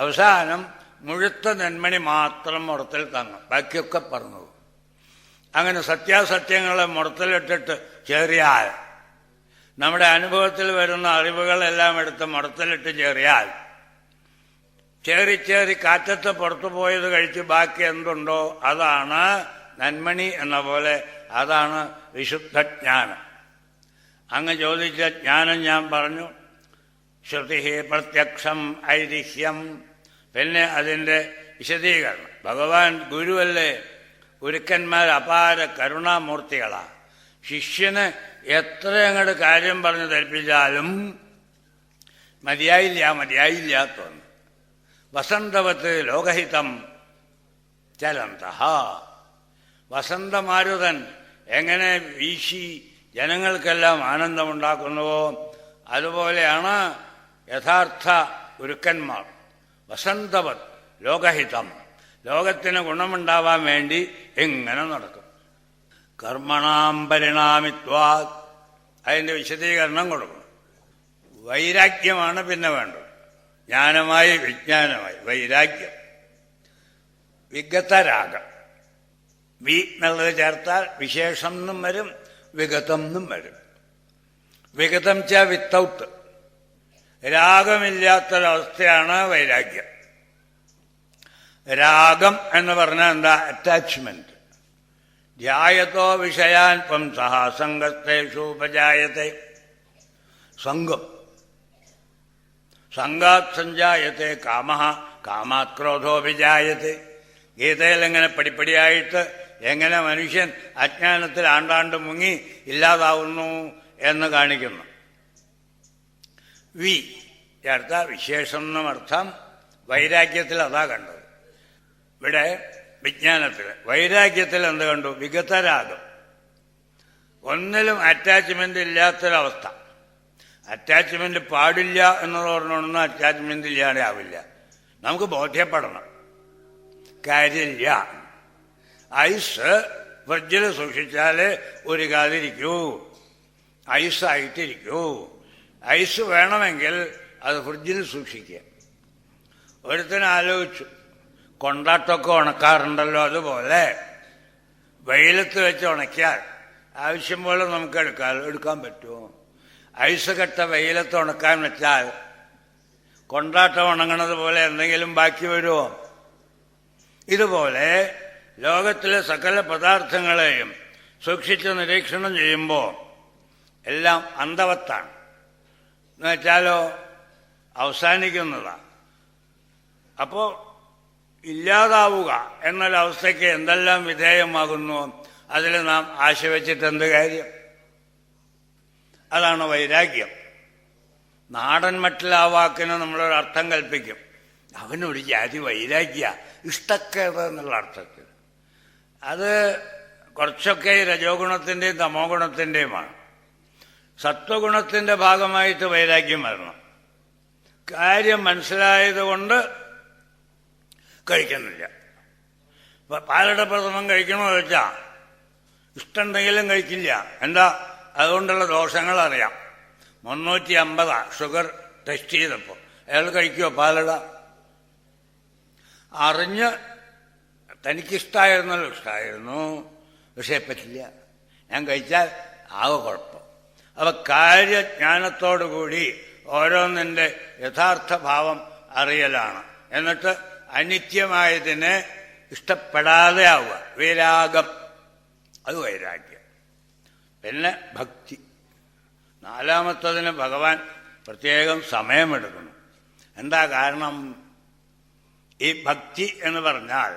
അവസാനം മുഴുത്ത നെന്മണി മാത്രം മുറത്തിൽ തങ്ങും, ബാക്കിയൊക്കെ പറഞ്ഞു. അങ്ങനെ സത്യാസത്യങ്ങളെ മുറത്തിലിട്ടിട്ട് ചേറിയാൽ, നമ്മുടെ അനുഭവത്തിൽ വരുന്ന അറിവുകളെല്ലാം എടുത്ത് മുറത്തിലിട്ട് ചേറിയാൽ, ചേറി കാറ്റത്ത് പുറത്തു പോയത് കഴിച്ച് ബാക്കി എന്തുണ്ടോ അതാണ് നന്മണി എന്ന പോലെ, അതാണ് വിശുദ്ധജ്ഞാനം. അങ്ങ് ചോദിച്ച ജ്ഞാനം ഞാൻ പറഞ്ഞു. ശ്രുതി പ്രത്യക്ഷം ഐതിഹ്യം. പിന്നെ അതിൻ്റെ വിശദീകരണം. ഭഗവാൻ ഗുരുവല്ലേ, ഗുരുക്കന്മാർ അപാര കരുണാമൂർത്തികളാണ്. ശിഷ്യന് എത്ര അങ്ങോട്ട് കാര്യം പറഞ്ഞു ധരിപ്പിച്ചാലും മതിയായില്ല തോന്നുന്നു. വസന്തവത്ത് ലോകഹിതം ചലന്ത. വസന്തമാരുതൻ എങ്ങനെ വീശി ജനങ്ങൾക്കെല്ലാം ആനന്ദമുണ്ടാക്കുന്നുവോ അതുപോലെയാണ് യഥാർത്ഥ ഗുരുക്കന്മാർ. വസന്തവത് ലോകഹിതം, ലോകത്തിന് ഗുണമുണ്ടാവാൻ വേണ്ടി എങ്ങനെ നടക്കും. കർമ്മണാം പരിണാമിത്വാ, അതിൻ്റെ വിശദീകരണം കൊടുക്കും. വൈരാഗ്യമാണ് പിന്നെ വേണ്ടത്. ജ്ഞാനമായി വിജ്ഞാനമായി വൈരാഗ്യം. വിഗതരാഗം. വി എന്നുള്ളത് ചേർത്താൽ വിശേഷം എന്നും വരും, വിഗതം എന്നും വരും. വിഗതം ച വിത്തൗട്ട്, രാഗമില്ലാത്തൊരവസ്ഥയാണ് വൈരാഗ്യം. രാഗം എന്ന് പറഞ്ഞാൽ എന്താ? അറ്റാച്ച്മെന്റ്. ധ്യായത്തോ വിഷയാൻ പംസഹ സംഗസ്തേഷു ഉപജായത്തെ. സംഗം, സംഗാത് സഞ്ജായത്തെ കാമഃ കാമാത് ക്രോധോ വിജായത്തെ. ഗീതയിൽ എങ്ങനെ പടിപ്പടിയായിട്ട് എങ്ങനെ മനുഷ്യൻ അജ്ഞാനത്തിൽ ആണ്ടാണ്ട് മുങ്ങി ഇല്ലാതാവുന്നു എന്ന് കാണിക്കുന്നു. വി ചേർത്ത വിശേഷം എന്നർത്ഥം. വൈരാഗ്യത്തിൽ അതാ കണ്ടത്. ഇവിടെ വിജ്ഞാനത്തിൽ, വൈരാഗ്യത്തിൽ എന്ത് കണ്ടു? വിഗതരാഗം. ഒന്നിലും അറ്റാച്ച്മെന്റ് ഇല്ലാത്തൊരവസ്ഥ. അറ്റാച്ച്മെന്റ് പാടില്ല എന്നത് പറഞ്ഞൊന്നും അറ്റാച്ച്മെന്റ് ഇല്ലാതെ ആവില്ല. നമുക്ക് ബോധ്യപ്പെടണം, കാര്യമില്ല. ഐസ് ഫ്രിഡ്ജിൽ സൂക്ഷിച്ചാൽ ഒരു കാതിരിക്കൂ, ഐസായിട്ടിരിക്കൂ. ഐസ് വേണമെങ്കിൽ അത് ഫ്രിഡ്ജിൽ സൂക്ഷിക്കുക. ഒരുത്തന് ആലോചിച്ചു, കൊണ്ടാട്ടമൊക്കെ ഉണക്കാറുണ്ടല്ലോ, അതുപോലെ വെയിലത്ത് വെച്ച് ഉണക്കിയാൽ ആവശ്യം പോലെ നമുക്ക് എടുക്കാൻ പറ്റുമോ? ഐസ് കെട്ട വെയിലത്ത് ഉണക്കാൻ വെച്ചാൽ കൊണ്ടാട്ടം ഉണങ്ങണത് പോലെ എന്തെങ്കിലും ബാക്കി വരുമോ? ഇതുപോലെ ലോകത്തിലെ സകല പദാർത്ഥങ്ങളെയും സൂക്ഷിച്ച് നിരീക്ഷണം ചെയ്യുമ്പോൾ എല്ലാം അന്തവത്താണ്. എന്നുവെച്ചാലോ അവസാനിക്കുന്നതാണ്. അപ്പോൾ ഇല്ലാതാവുക എന്നൊരവസ്ഥയ്ക്ക് എന്തെല്ലാം വിധേയമാകുന്നു, അതിൽ നാം ആശ വെച്ചിട്ട് എന്ത് കാര്യം? അതാണ് വൈരാഗ്യം. നാടൻ മട്ടിൽ ആ വാക്കിന് നമ്മളൊരർത്ഥം കൽപ്പിക്കും. അവനൊരു ജാതി വൈരാഗ്യ, ഇഷ്ടക്കേട് എന്നുള്ള അർത്ഥത്തിൽ. അത് കുറച്ചൊക്കെ രജോ ഗുണത്തിൻ്റെയും തമോ ഗുണത്തിൻ്റെയുമാണ്. സത്വഗുണത്തിൻ്റെ ഭാഗമായിട്ട് വൈരാഗ്യം വരണം. കാര്യം മനസ്സിലായതുകൊണ്ട് കഴിക്കുന്നില്ല. പാലട പ്രഥമം കഴിക്കണമെന്ന് വെച്ചാൽ ഇഷ്ടമുണ്ടെങ്കിലും കഴിക്കില്ല. എന്താ? അതുകൊണ്ടുള്ള ദോഷങ്ങൾ അറിയാം. 350 ഷുഗർ ടെസ്റ്റ് ചെയ്തപ്പോൾ അയാൾ കഴിക്കുമോ പാലട? അറിഞ്ഞ് തനിക്കിഷ്ടമായിരുന്നല്ലോ, ഇഷ്ടമായിരുന്നു, പക്ഷേ പറ്റില്ല, ഞാൻ കഴിച്ചാൽ ആകെ കുഴപ്പം. അപ്പൊ കാര്യജ്ഞാനത്തോടുകൂടി ഓരോന്നിൻ്റെ യഥാർത്ഥ ഭാവം അറിയലാണ്. എന്നിട്ട് അനിത്യമായതിനെ ഇഷ്ടപ്പെടാതെ ആവുക, വിരാഗം. അത് വൈരാഗ്യം. പിന്നെ ഭക്തി. നാലാമത്തതിന് ഭഗവാൻ പ്രത്യേകം സമയമെടുക്കണം. എന്താ കാരണം? ഈ ഭക്തി എന്ന് പറഞ്ഞാൽ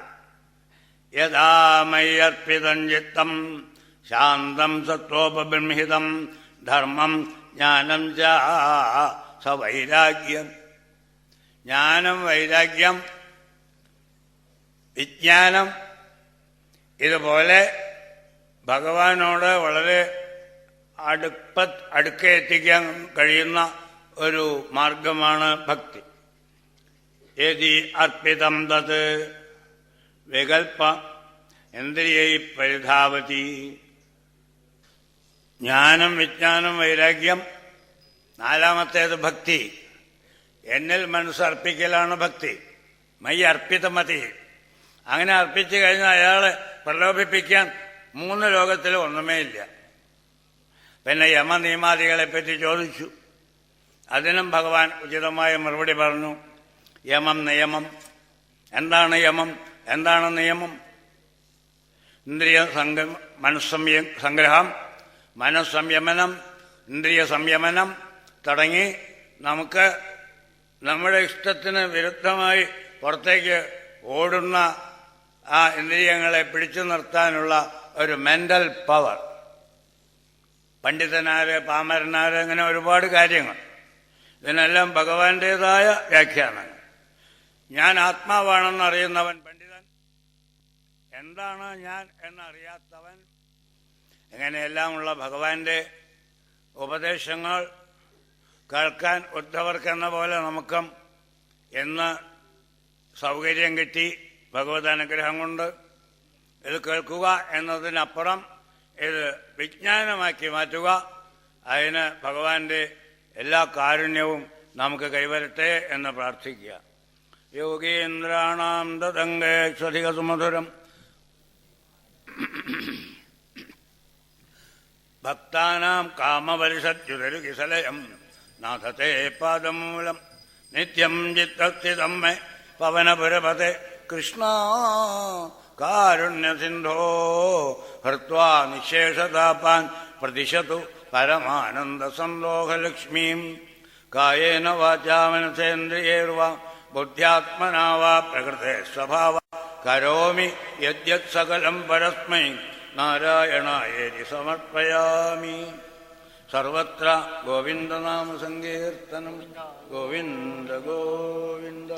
യഥാ മയ്യർപ്പിതം ചിത്തം ശാന്തം സത്വോപബൃംഹിതം ധർമ്മം ജ്ഞാനം ച സവൈരാഗ്യം. ജ്ഞാനം, വൈരാഗ്യം, വിജ്ഞാനം ഇതുപോലെ ഭഗവാനോട് വളരെ അടുക്കെത്തിക്കാൻ കഴിയുന്ന ഒരു മാർഗമാണ് ഭക്തി. യദി അർപ്പിതം തത് വികൽപ്പ ഇന്ദ്രിയൈ പരിധാവതി. ജ്ഞാനം, വിജ്ഞാനം, വൈരാഗ്യം. നാലാമത്തേത് ഭക്തി. എന്നിൽ മനസ്സർപ്പിക്കലാണ് ഭക്തി. മൈ അർപ്പിതമതി. അങ്ങനെ അർപ്പിച്ചു കഴിഞ്ഞാൽ അയാളെ പ്രലോഭിപ്പിക്കാൻ 3 ലോകത്തിൽ ഒന്നുമേ ഇല്ല. പിന്നെ യമനിയമാദികളെപ്പറ്റി ചോദിച്ചു. അതിനും ഭഗവാൻ ഉചിതമായ മറുപടി പറഞ്ഞു. യമം നിയമം. എന്താണ് യമം? എന്താണ് നിയമം? ഇന്ദ്രിയ സംഗ്രഹം, മനസ്സംയമനം, ഇന്ദ്രിയ സംയമനം തുടങ്ങി നമുക്ക് നമ്മുടെ ഇഷ്ടത്തിന് വിരുദ്ധമായി പുറത്തേക്ക് ഓടുന്ന ആ ഇന്ദ്രിയങ്ങളെ പിടിച്ചു നിർത്താനുള്ള ഒരു മെന്റൽ പവർ. പണ്ഡിതനാര്, പാമരനാര്, അങ്ങനെ ഒരുപാട് കാര്യങ്ങൾ. ഇതിനെല്ലാം ഭഗവാന്റേതായ വ്യാഖ്യാനങ്ങൾ. ഞാൻ ആത്മാവാണെന്നറിയുന്നവൻ പണ്ഡിതൻ, എന്താണ് ഞാൻ എന്നറിയാത്തവൻ. ഇങ്ങനെയെല്ലാമുള്ള ഭഗവാന്റെ ഉപദേശങ്ങൾ കേൾക്കാൻ ഉദ്ധവർക്കെന്ന പോലെ നമുക്കും എന്ന് സൗകര്യം കിട്ടി ഭഗവത് അനുഗ്രഹം കൊണ്ട്. ഇത് കേൾക്കുക എന്നതിനപ്പുറം ഇത് വിജ്ഞാനമാക്കി മാറ്റുക, അതിന് ഭഗവാന്റെ എല്ലാ കാരുണ്യവും നമുക്ക് കൈവരട്ടെ എന്ന് പ്രാർത്ഥിക്കുക. യോഗീന്ദ്രാണാം തദംഗേശ്വധിക സുമധുരം. ഭക്താനാം കാമപരിഷത്യുതരുകിസലയം നാഥത്തെ പാദമൂലം നിത്യം ചിത്തസ്ഥിതം മേ പവനപുരപതേ കൃഷ്ണ കാരുണ്യസിന്ധോ ഹൃത്വാ നിശേഷതാപാൻ പ്രതിശതു പരമാനന്ദസന്തോഹലക്ഷ്മീം കായേന വാചാ മനസേന്ദ്രിയേർവാ ബുദ്ധ്യാത്മനാ വാ പ്രകൃതേ സ്വഭാവ കരോമി യദ്യത് സകലം പരസ്മൈ നാരായണായേതി സമർപ്പയാമി. സർവത്ര ഗോവിന്ദനാമസങ്കീർത്തനം. ഗോവിന്ദ ഗോവിന്ദ.